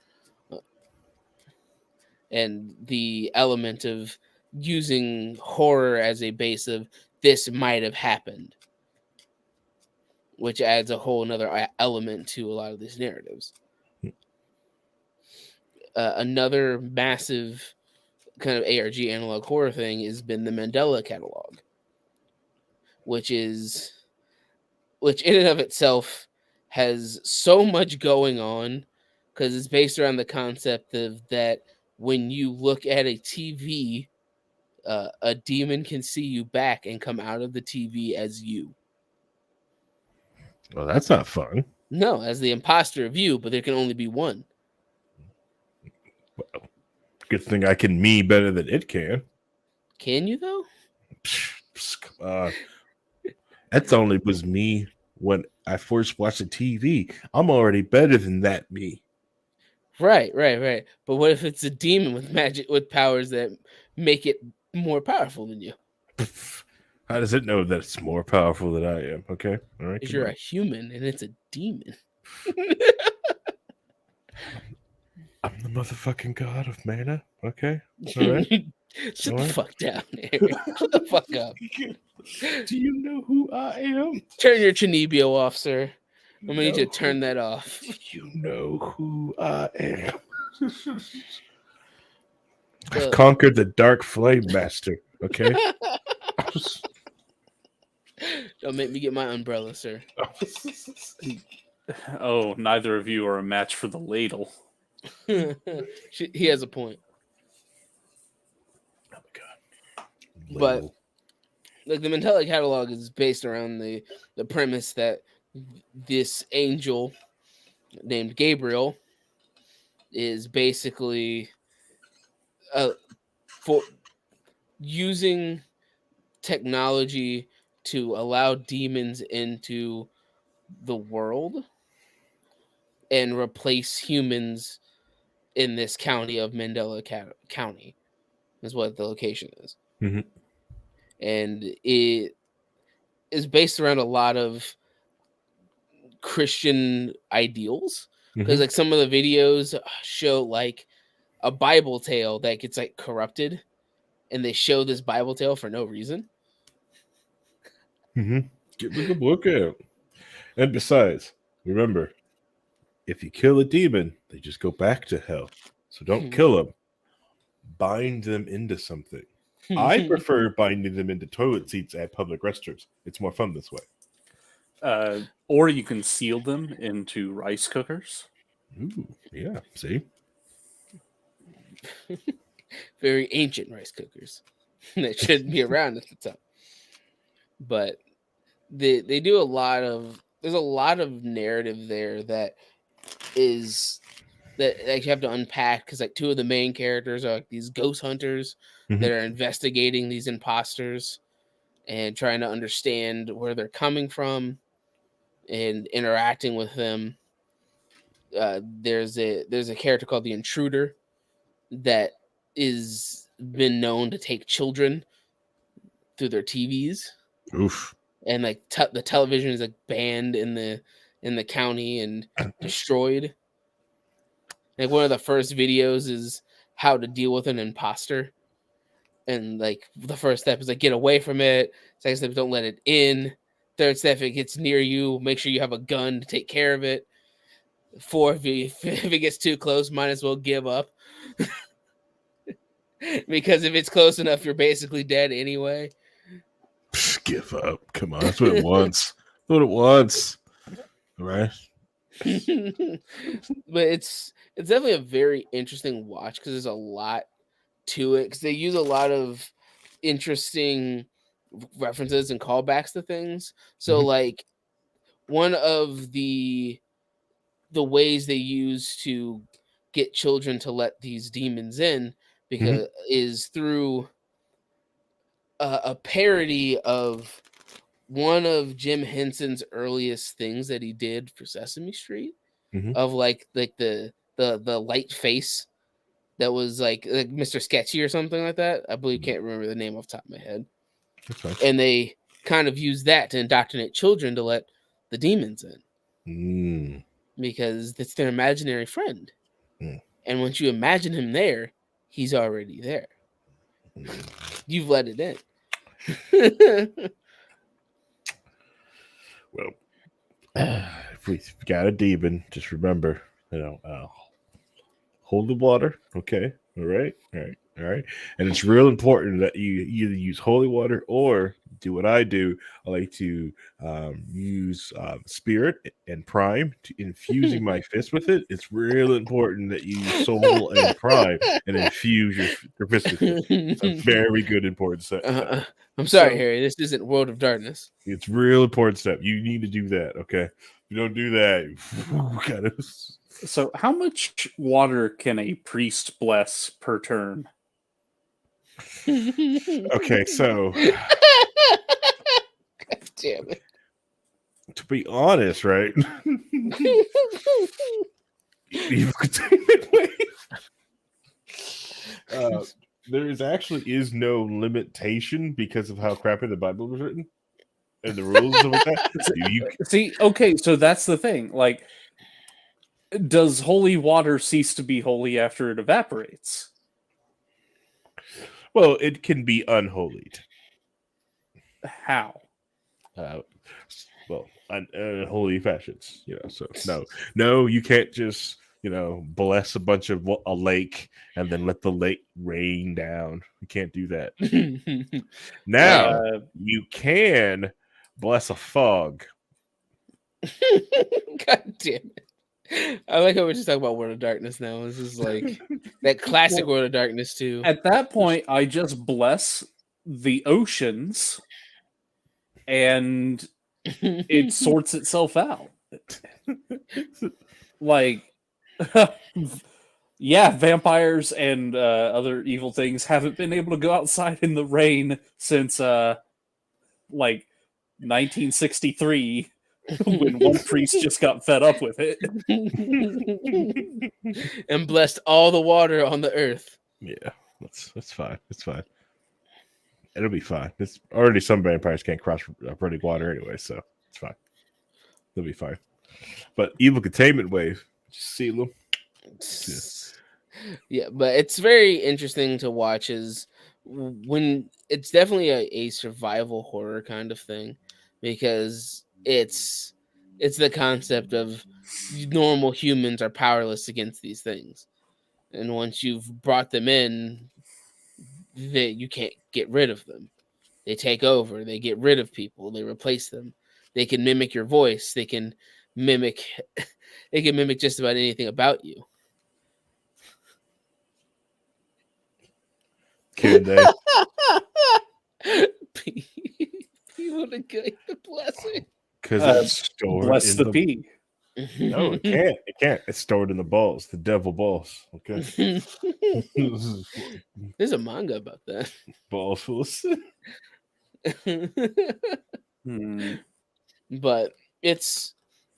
and the element of using horror as a base of this might have happened, which adds a whole another element to a lot of these narratives. Another massive kind of ARG analog horror thing has been the Mandela catalog, which in and of itself has so much going on, because it's based around the concept of that when you look at a TV, a demon can see you back and come out of the TV as you. Well, that's not fun. No, as the imposter of you, but there can only be one. Well, good thing I can me better than it can. Can you though? Come on. That's only was me when I first watched the TV. I'm already better than that me. Right. But what if it's a demon with magic, with powers that make it more powerful than you? How does it know that it's more powerful than I am? Okay, all right. Because you're a human and it's a demon. I'm the motherfucking god of mana. Okay, all right. Shut the fuck down, Harry. Shut the fuck up. Do you know who I am? Turn your Chinibio off, sir. I'm gonna need you to turn that off. You know who I am. I've conquered the Dark Flame Master. Okay. Don't make me get my umbrella, sir. Oh, neither of you are a match for the ladle. He has a point. Oh my god. But like, the Mandela catalog is based around the premise that this angel named Gabriel is basically for using technology to allow demons into the world and replace humans in this county of Mandela County is what the location is. Mhm. And it is based around a lot of Christian ideals, because like some of the videos show like a Bible tale that gets like corrupted, and they show this Bible tale for no reason. Give a good look at. And besides, remember, if you kill a demon, they just go back to hell. So don't kill them. Bind them into something. I prefer binding them into toilet seats at public restrooms. It's more fun this way. Or you can seal them into rice cookers. Ooh, yeah, see? Very ancient rice cookers that shouldn't be around at the time. But they do a lot of, there's a lot of narrative there that is that like you have to unpack, because like two of the main characters are like these ghost hunters that are investigating these imposters and trying to understand where they're coming from and interacting with them. There's a character called the Intruder that is been known to take children through their TVs. Oof. And like the television is like banned in the county and destroyed. Like one of the first videos is how to deal with an imposter, and like the first step is like get away from it. Second step is don't let it in. Third step, if it gets near you, make sure you have a gun to take care of it. Fourth, if it gets too close, might as well give up. Because if it's close enough, you're basically dead anyway. Give up. Come on. That's what it wants. That's what it wants. All right. But it's definitely a very interesting watch, because there's a lot to it, because they use a lot of interesting references and callbacks to things. So like one of the ways they use to get children to let these demons in because is through a parody of one of Jim Henson's earliest things that he did for Sesame Street, of like the light face that was like Mr. Sketchy or something like that. I believe, can't remember the name off the top of my head. And they kind of use that to indoctrinate children to let the demons in, because it's their imaginary friend. And once you imagine him there, he's already there. You've let it in. Well, if we got a demon, just remember, hold the water, okay? All right. And it's real important that you either use holy water or do what I do. I like to use spirit and prime to infusing my fist with it. It's real important that you use soul and prime and infuse your fist with it. It's a very good important step. I'm sorry, Harry. This isn't World of Darkness. It's real important step. You need to do that, okay? If you don't do that, So how much water can a priest bless per turn? Okay, so God damn it. To be honest, right? There is no limitation because of how crappy the Bible was written and the rules of that. See, okay, so that's the thing. Like, does holy water cease to be holy after it evaporates? Well, it can be unholied. How? Unholy fashions, So no, you can't just bless a bunch of a lake and then let the lake rain down. You can't do that. Now you can bless a fog. God damn it. I like how we're just talking about World of Darkness now. This is like that classic World of Darkness too. At that point, I just bless the oceans and it sorts itself out. Like, yeah, vampires and other evil things haven't been able to go outside in the rain since like 1963 when one priest just got fed up with it and blessed all the water on the earth. Yeah, that's fine. It's fine. It'll be fine. It's already some vampires can't cross running water anyway, so it's fine. They'll be fine. But evil containment wave, just seal them. Yeah, but it's very interesting to watch. Is when it's definitely a survival horror kind of thing, because it's the concept of normal humans are powerless against these things, and once you've brought them in, you can't get rid of them. They take over. They get rid of people. They replace them. They can mimic your voice. They can mimic. They can mimic just about anything about you. Can they? People to get the blessing. Because it's stored bless in the pea. No, it can't. It can't. It's stored in the balls. The devil balls. Okay. There's a manga about that. Balls full of sin. But it's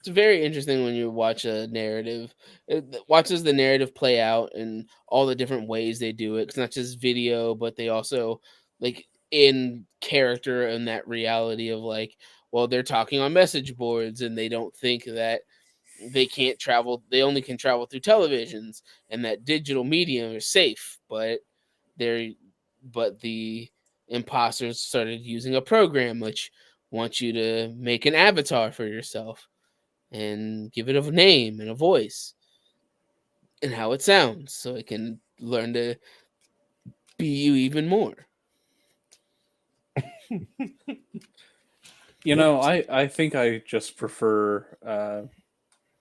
very interesting when you watch a narrative. It watches the narrative play out and all the different ways they do it. It's not just video, but they also like in character and that reality of like, well, they're talking on message boards and they don't think that they can't travel. They only can travel through televisions and that digital medium is safe. But the imposters started using a program which wants you to make an avatar for yourself and give it a name and a voice and how it sounds so it can learn to be you even more. You know, I think I just prefer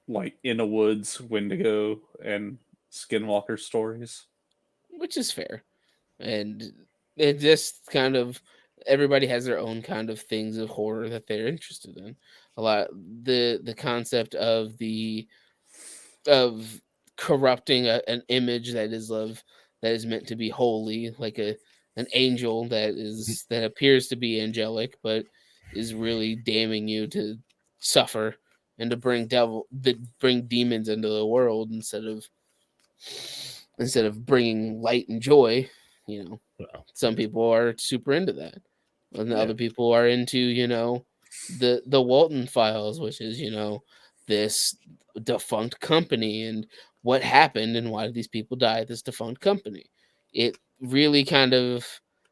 like In the Woods, Wendigo, and Skinwalker stories. Which is fair. And it just kind of everybody has their own kind of things of horror that they're interested in. A lot the concept of corrupting an image that is meant to be holy, like an angel that appears to be angelic but is really damning you to suffer and to bring demons into the world instead of bringing light and joy. Some people are super into that, and other people are into the Walton Files, which is this defunct company and what happened and why did these people die at this defunct company. It really kind of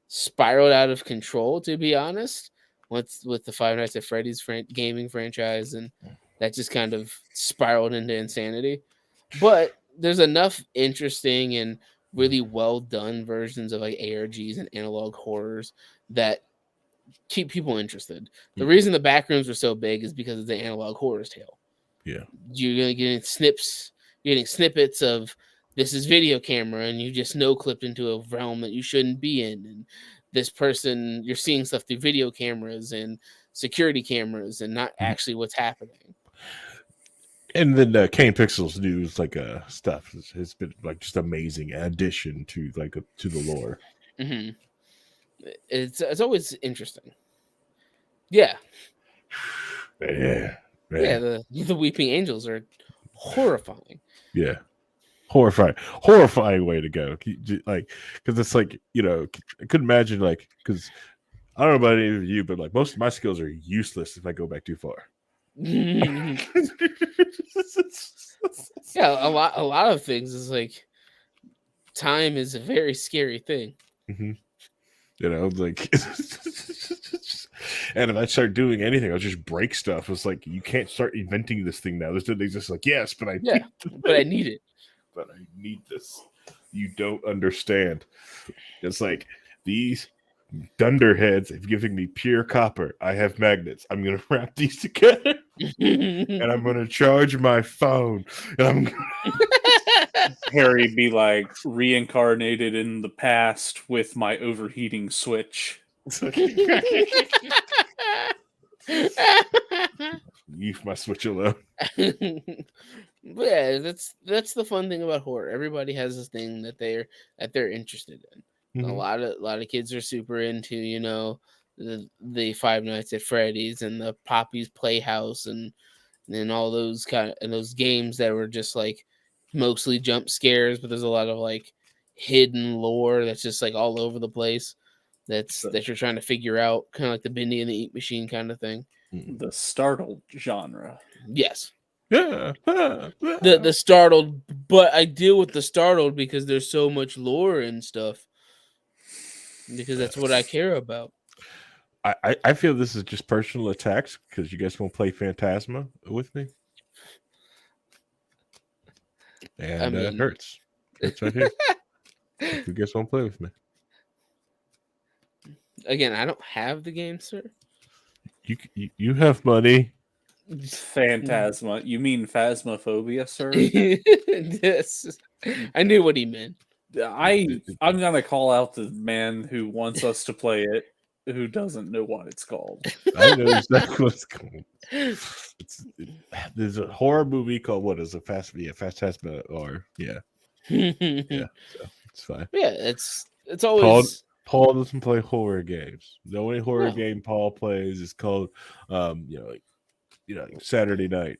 spiraled out of control, to be honest, with the Five Nights at Freddy's gaming franchise, and that just kind of spiraled into insanity. But there's enough interesting and really well done versions of like ARGs and analog horrors that keep people interested. The reason the backrooms are so big is because of the analog horror's tale. Yeah. You're getting snippets of this is video camera and you just clipped into a realm that you shouldn't be in. And this person, you're seeing stuff through video cameras and security cameras and not actually what's happening. And then Kane Pixels news stuff has been like just amazing addition to to the lore. Mm-hmm. It's always interesting. Yeah. Yeah. Yeah, the Weeping Angels are horrifying. Yeah. Horrifying way to go. Like, because it's like, I couldn't imagine, because I don't know about any of you, but like most of my skills are useless if I go back too far. Yeah, a lot of things is like time is a very scary thing. Mm-hmm. And if I start doing anything, I'll just break stuff. It's like you can't start inventing this thing now. There's just like, yes, but I need it. But I need this. You don't understand. It's like these dunderheads have given me pure copper. I have magnets. I'm gonna wrap these together, and I'm gonna charge my phone, and I'm gonna... Harry be like reincarnated in the past with my overheating switch. Leave my Switch alone. But yeah, that's the fun thing about horror. Everybody has this thing that they're interested in. A Mhm. lot of kids are super into, the Five Nights at Freddy's and the Poppy's Playhouse and all those and those games that were just like mostly jump scares, but there's a lot of like hidden lore that's just like all over the place. That you're trying to figure out, kind of like the Bendy and the Eat Machine kind of thing. The startled genre. Yes. Yeah. The startled, but I deal with the startled because there's so much lore and stuff. Because that's what I care about. I feel this is just personal attacks because you guys won't play Phantasma with me. And it hurts. Hurts right here. If you guys won't play with me. Again, I don't have the game, sir. You have money. Phantasma. You mean phasmophobia, sir? Yes. I knew what he meant. I'm gonna call out the man who wants us to play it, who doesn't know what it's called. I know exactly what it's called. There's a horror movie called what is it? Phantasma or yeah. Yeah. So it's fine. Yeah, it's always Paul doesn't play horror games. The only horror game Paul plays is called like Saturday Night.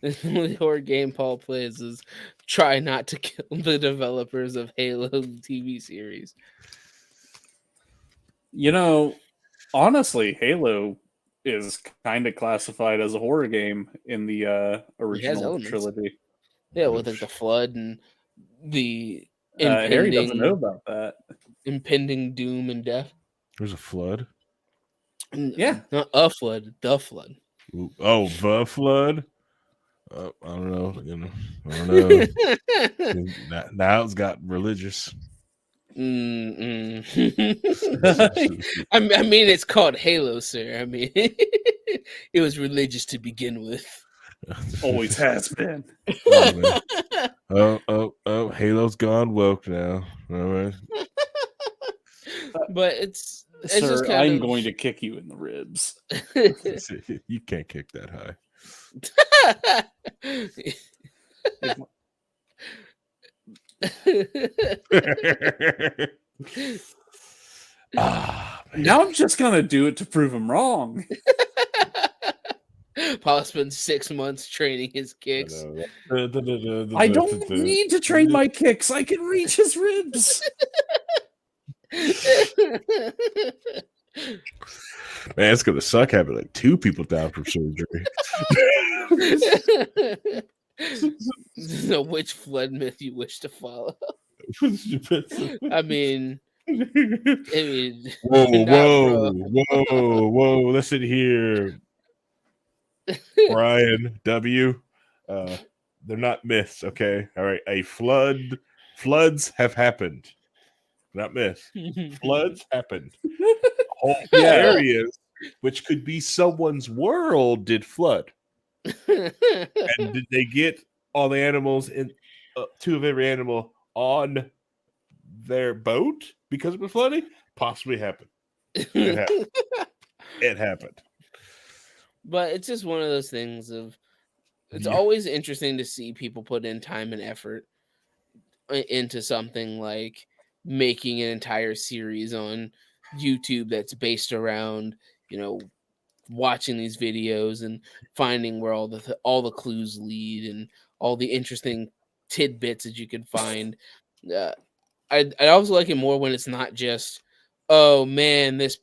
The only horror game Paul plays is try not to kill the developers of Halo TV series. Honestly, Halo is kind of classified as a horror game in the original trilogy. Yeah, with like the flood and the Harry doesn't know about that. Impending doom and death. There's a flood. Yeah, not a flood, the flood. Ooh, oh, the flood. I don't know. I don't know. Now it's got religious. I mean, it's called Halo, sir. I mean, it was religious to begin with. Always has been. Oh, Halo's gone woke now. All right. But it's sir, just I'm going to kick you in the ribs. You can't kick that high. Now I'm just gonna do it to prove him wrong. Paul spends 6 months training his kicks. I don't need to train my kicks. I can reach his ribs. Man, it's gonna suck having like 2 people down from surgery. So which flood myth you wish to follow? I mean, whoa! Listen here, Brian W. They're not myths, okay? All right, floods have happened, not myths. Floods happened. Whole areas, which could be someone's world, did flood. And did they get all the animals in 2 of every animal on their boat because it was flooding? Possibly happened. It happened. It happened. But it's just one of those things of it's always interesting to see people put in time and effort into something like making an entire series on YouTube that's based around, watching these videos and finding where all the clues lead and all the interesting tidbits that you can find. I also like it more when it's not just, oh man, this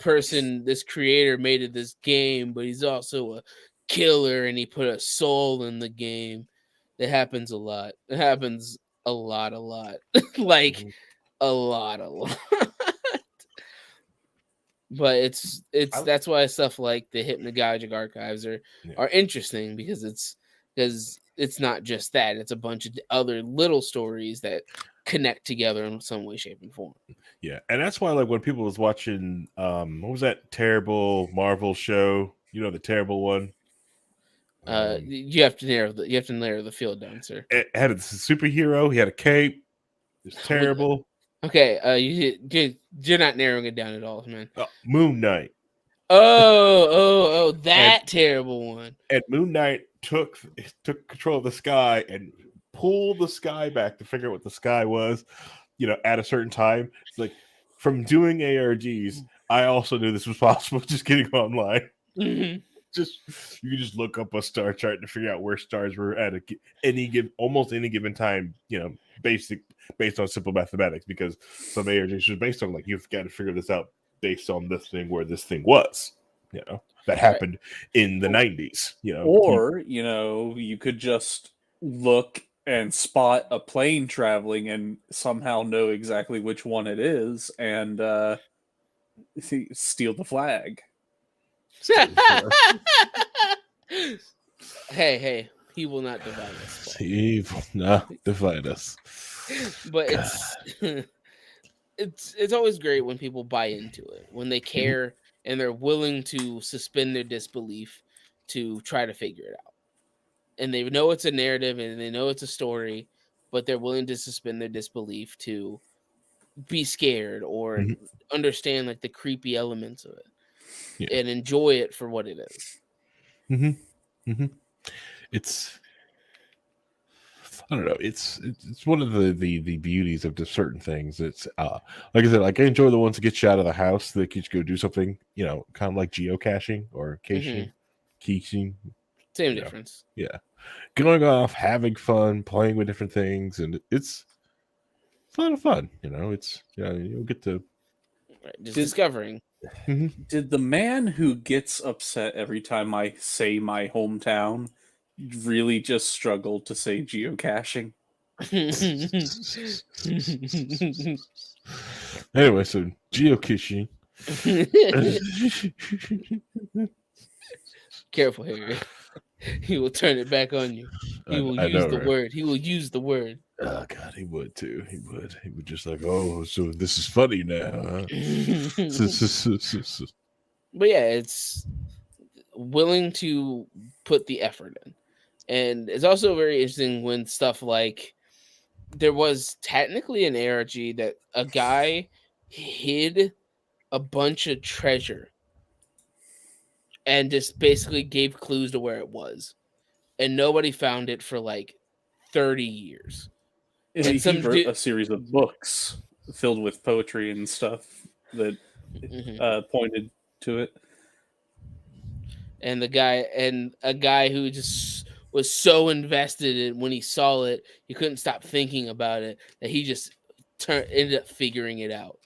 creator made this game, but he's also a killer and he put a soul in the game. That happens a lot. It happens a lot. Like a lot. But that's why stuff like the Hypnagogic archives are interesting because it's not just that, it's a bunch of other little stories that connect together in some way, shape, and form. Yeah, and that's why like when people was watching what was that terrible Marvel show? The terrible one. You have to narrow the field down, sir. It had a superhero, he had a cape. It's terrible. Okay, you're not narrowing it down at all, man. Moon Knight. Oh, that terrible one. And Moon Knight took control of the sky and pulled the sky back to figure out what the sky was, at a certain time. It's like, from doing ARGs, I also knew this was possible just getting online. Mm-hmm. You can just look up a star chart to figure out where stars were at almost any given time, based on simple mathematics, because some ARGs are based on, like, you've got to figure this out based on this thing where this thing was, that happened in the 90s, Or, you could just look and spot a plane traveling and somehow know exactly which one it is and steal the flag. Hey, he will not divide us. He will not divide us. But it's always great when people buy into it, when they care and they're willing to suspend their disbelief to try to figure it out. And they know it's a narrative and they know it's a story, but they're willing to suspend their disbelief to be scared or understand, like, the creepy elements of it and enjoy it for what it is. It's, I don't know. It's one of the beauties of just certain things. It's like I said, like, I enjoy the ones that get you out of the house, that get you go do something, kind of like geocaching or caching. Same difference. Yeah, going off, having fun, playing with different things, and it's a lot of fun. It's you'll get to just discovering. Did the man who gets upset every time I say my hometown really just struggle to say geocaching? Anyway, so geocaching. Careful, Harry. He will turn it back on you. He will use the word. He will use the word. Oh God, he would too. He would just like, oh, so this is funny now. Huh? But yeah, it's willing to put the effort in. And it's also very interesting when stuff like, there was technically an ARG that a guy hid a bunch of treasure and just basically gave clues to where it was. And nobody found it for like 30 years. And he wrote a series of books filled with poetry and stuff that pointed to it. And a guy who just was so invested in, when he saw it, he couldn't stop thinking about it, that he just ended up figuring it out.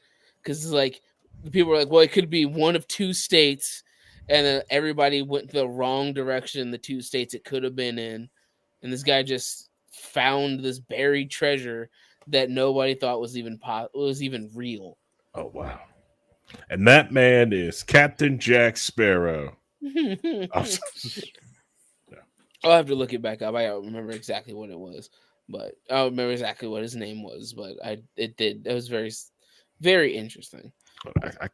Because it's like, people were like, well, it could be one of two states, and then everybody went the wrong direction, the two states it could have been in. And this guy just found this buried treasure that nobody thought was even real. Oh, wow. And that man is Captain Jack Sparrow. I'll have to look it back up. I don't remember exactly what it was, but I don't remember exactly what his name was. But it was very, very interesting. I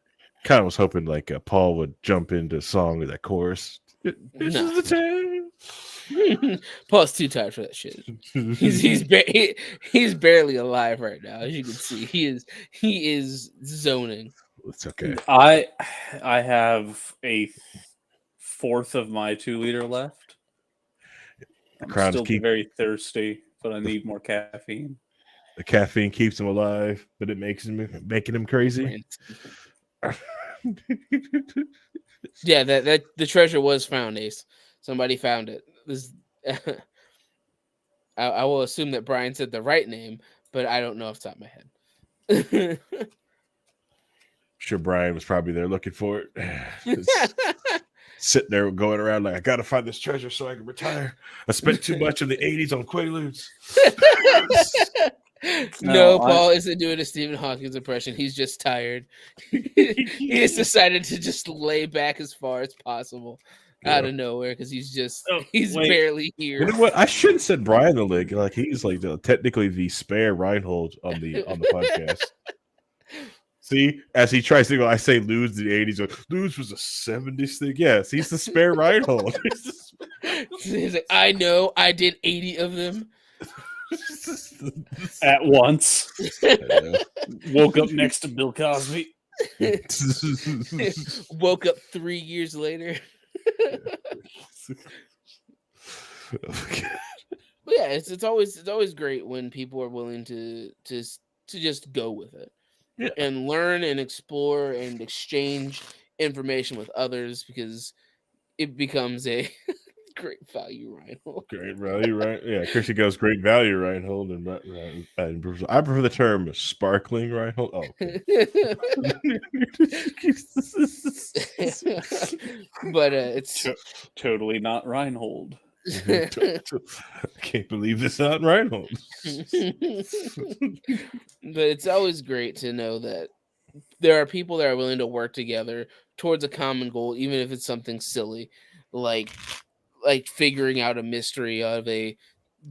kind of was hoping like Paul would jump into song with that chorus. This is the time. Paul's too tired for that shit. He's barely alive right now, as you can see. He is zoning. It's okay. I have a fourth of my 2-liter left. I'm still very thirsty, but I need more caffeine. The caffeine keeps him alive, but it making him crazy. Yeah, that the treasure was found, Ace. Somebody found it. I will assume that Brian said the right name, but I don't know off the top of my head. Sure, Brian was probably there looking for it. Sitting there going around like, I gotta find this treasure so I can retire. I spent too much in the 80s on Quaaludes. No, Paul isn't doing a Stephen Hawking's impression. He's just tired. He has decided to just lay back as far as possible out of nowhere because he's barely here. You know what? I should have said Brian the Lig. Like, he's like technically the spare Rhinehold on the podcast. See, as he tries to go, I say Ludes in the 80s. Like, Ludes was a 70s thing. Yes, he's the spare Rhinehold. He's like, I know, I did 80 of them. At once. Woke up next to Bill Cosby. Woke up 3 years later. But yeah, it's always great when people are willing to just go with it, and learn and explore and exchange information with others, because it becomes a great value, Rhinehold. Great value, right? Yeah, Chrissy goes great value, Rhinehold, and I prefer the term sparkling Rhinehold. Oh, okay. But it's Totally not Rhinehold. I can't believe this out Rhinehold. But it's always great to know that there are people that are willing to work together towards a common goal, even if it's something silly, like figuring out a mystery of a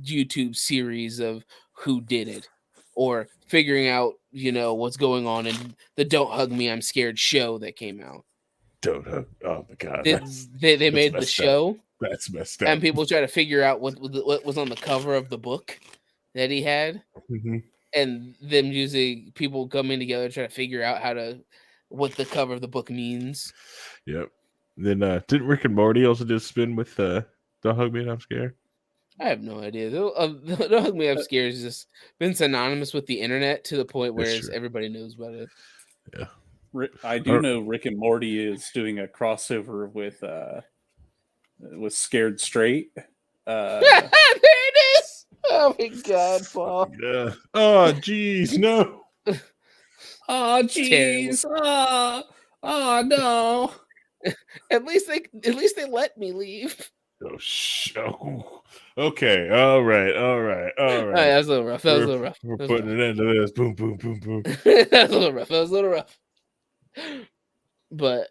YouTube series of who did it, or figuring out, what's going on in the Don't Hug Me, I'm Scared show that came out. Don't hug. Oh my god. They made the show. That's messed up. And people try to figure out what was on the cover of the book that he had. Mm-hmm. And them using people coming together to try to figure out what the cover of the book means. Yep. Then didn't Rick and Morty also do a spin with Don't Hug Me and I'm Scared? I have no idea. Don't Hug Me, I'm Scared has just been synonymous with the internet to the point where everybody knows about it. Yeah. I do know Rick and Morty is doing a crossover with Scared Straight. There it is. Oh my god, Paul. Yeah. Oh jeez, no. Oh jeez. Oh no. At least they let me leave. Oh, okay. All right. That was a little rough. We're putting an end to this. Boom, boom, boom, boom. That was a little rough. But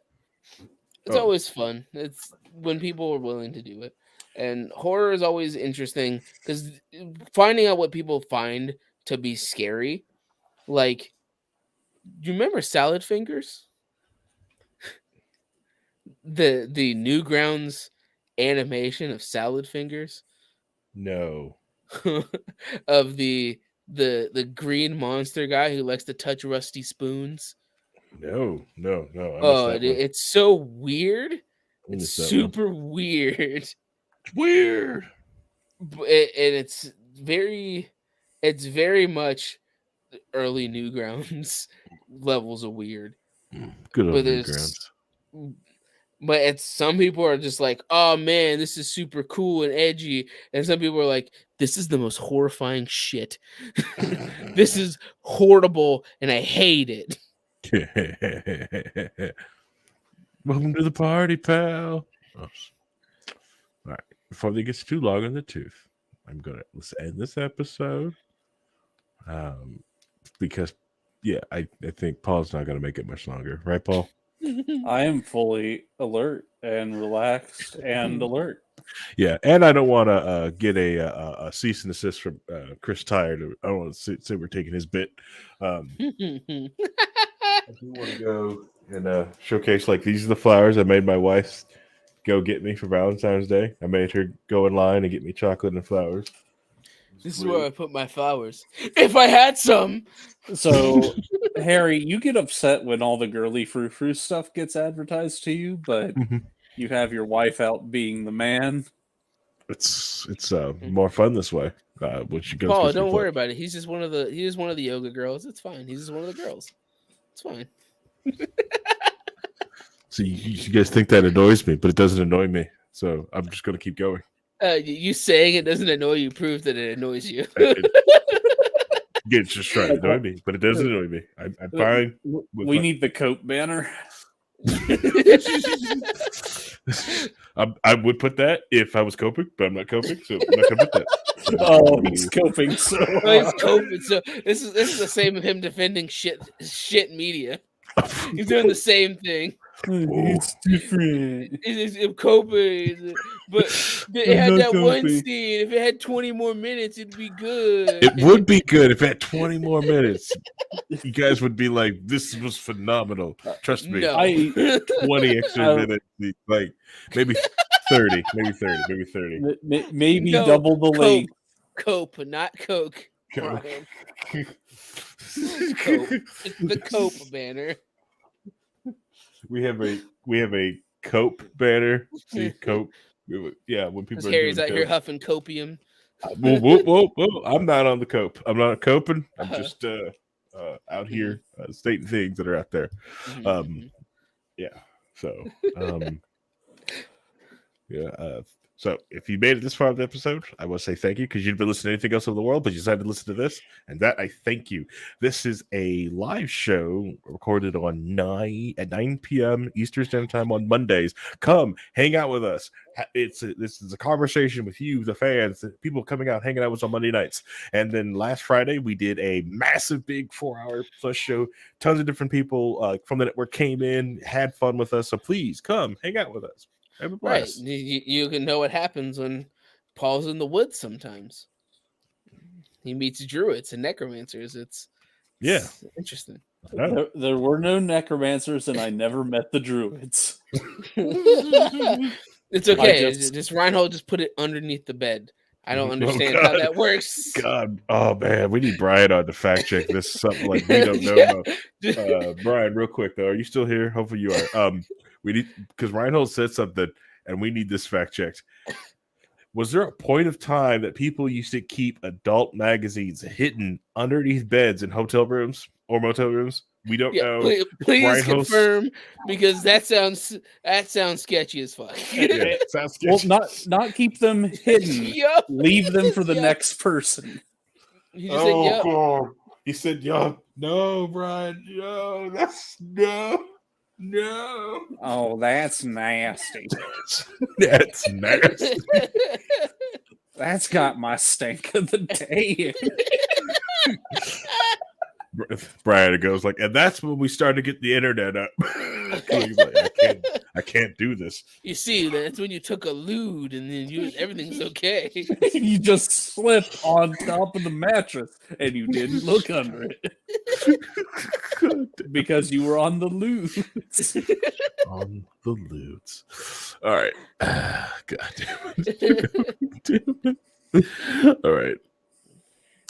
it's always fun. It's when people are willing to do it. And horror is always interesting because finding out what people find to be scary. Like, do you remember Salad Fingers? The Newgrounds animation of Salad Fingers? No. Of the green monster guy who likes to touch rusty spoons? No. It's so weird. It's super weird. It's weird. And it's very much early Newgrounds levels of weird. Good old Newgrounds. But some people are just like, oh man, this is super cool and edgy. And some people are like, this is the most horrifying shit. This is horrible and I hate it. Welcome to the party, pal. All right. Before they get too long in the tooth, let's end this episode. Because I think Paul's not gonna make it much longer, right, Paul? I am fully alert and relaxed and alert. Yeah, and I don't want to get a cease and desist from Chris Tired. I don't want to say we're taking his bit. I do want to go and showcase, like, these are the flowers I made my wife go get me for Valentine's Day. I made her go in line and get me chocolate and flowers. This is where I put my flowers. If I had some. So, Harry, you get upset when all the girly frou-frou stuff gets advertised to you, but you have your wife out being the man. It's more fun this way. When she goes, Paul, don't worry about it. He's just one of the yoga girls. It's fine. He's just one of the girls. It's fine. So you guys think that annoys me, but it doesn't annoy me. So I'm just going to keep going. You saying it doesn't annoy you proves that it annoys you. It's just trying to annoy me, but it doesn't annoy me. I'm fine. We need the Cope banner. I would put that if I was coping, but I'm not coping, so I'm not gonna put that. Oh, he's coping. So he's coping. So this is the same of him defending shit media. He's doing the same thing. It's different. It's coping, but it had that one scene. If it had 20 more minutes, it'd be good. It would be good if it had 20 more minutes. You guys would be like, "This was phenomenal." Trust me. No. 20 extra minutes, like maybe 30, maybe 30. Maybe double the length. Cope, not Coke. Cope. It's the Cope banner. We have a cope banner. See, cope. Yeah, when Because people are Harry's doing out here cope. huffing copium. Whoa. I'm not on the cope. I'm not coping. I'm just out here stating things that are out there. Yeah. So yeah. So if you made it this far in the episode, I want to say thank you because you'd been listening to anything else in the world, but you decided to listen to this, and that I thank you. This is a live show recorded on 9 p.m. Eastern Standard Time on Mondays. Come hang out with us. This is a conversation with you, the fans, the people coming out, hanging out with us on Monday nights. And then last Friday we did a massive, big 4-hour plus show. Tons of different people from the network came in, had fun with us. So please come hang out with us. Right. You can know what happens when Paul's in the woods sometimes. He meets druids and necromancers. It's interesting. There were no necromancers, and I never met the druids. It's okay. Just Rhinehold just put it underneath the bed. I don't understand how that works. God, oh man, we need Brian on to fact check this. Something like we don't know about. Brian, real quick though, are you still here? Hopefully you are. We need because Rhinehold said something, and we need this fact checked. Was there a point of time that people used to keep adult magazines hidden underneath beds in hotel rooms or motel rooms? We don't know. Please confirm because that sounds sketchy as fuck. Yeah, sounds sketchy. Well, not keep them hidden. Leave them for the next person. He just said, yep. God. He said, "Yup." No, Brian. No, that's no. Oh, that's nasty. That's nasty. That's got my stink of the day. Brian goes like, and that's when we started to get the internet up. He's like, I can't do this. You see, that's when you took a lewd and then everything's okay. You just slipped on top of the mattress and you didn't look under it. Because you were on the lewds. On the lewds. All right. God damn it. All right.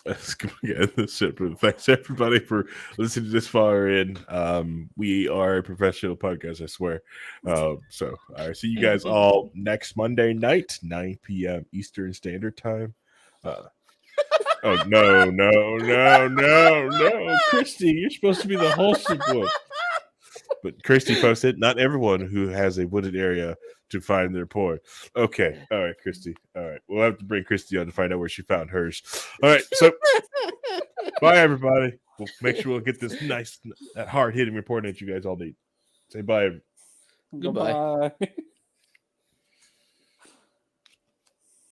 Let's get this shit. Thanks everybody for listening this far in. We are a professional podcast, I swear. So I see you guys all next Monday night, 9 p.m. Eastern Standard Time. Oh no, Christy, you're supposed to be the wholesome one. But Christy posted, not everyone who has a wooded area to find their porn. Okay. All right, Christy. All right. We'll have to bring Christy on to find out where she found hers. All right. So bye, everybody. We'll make sure we'll get this that hard-hitting report that you guys all need. Say bye. Goodbye.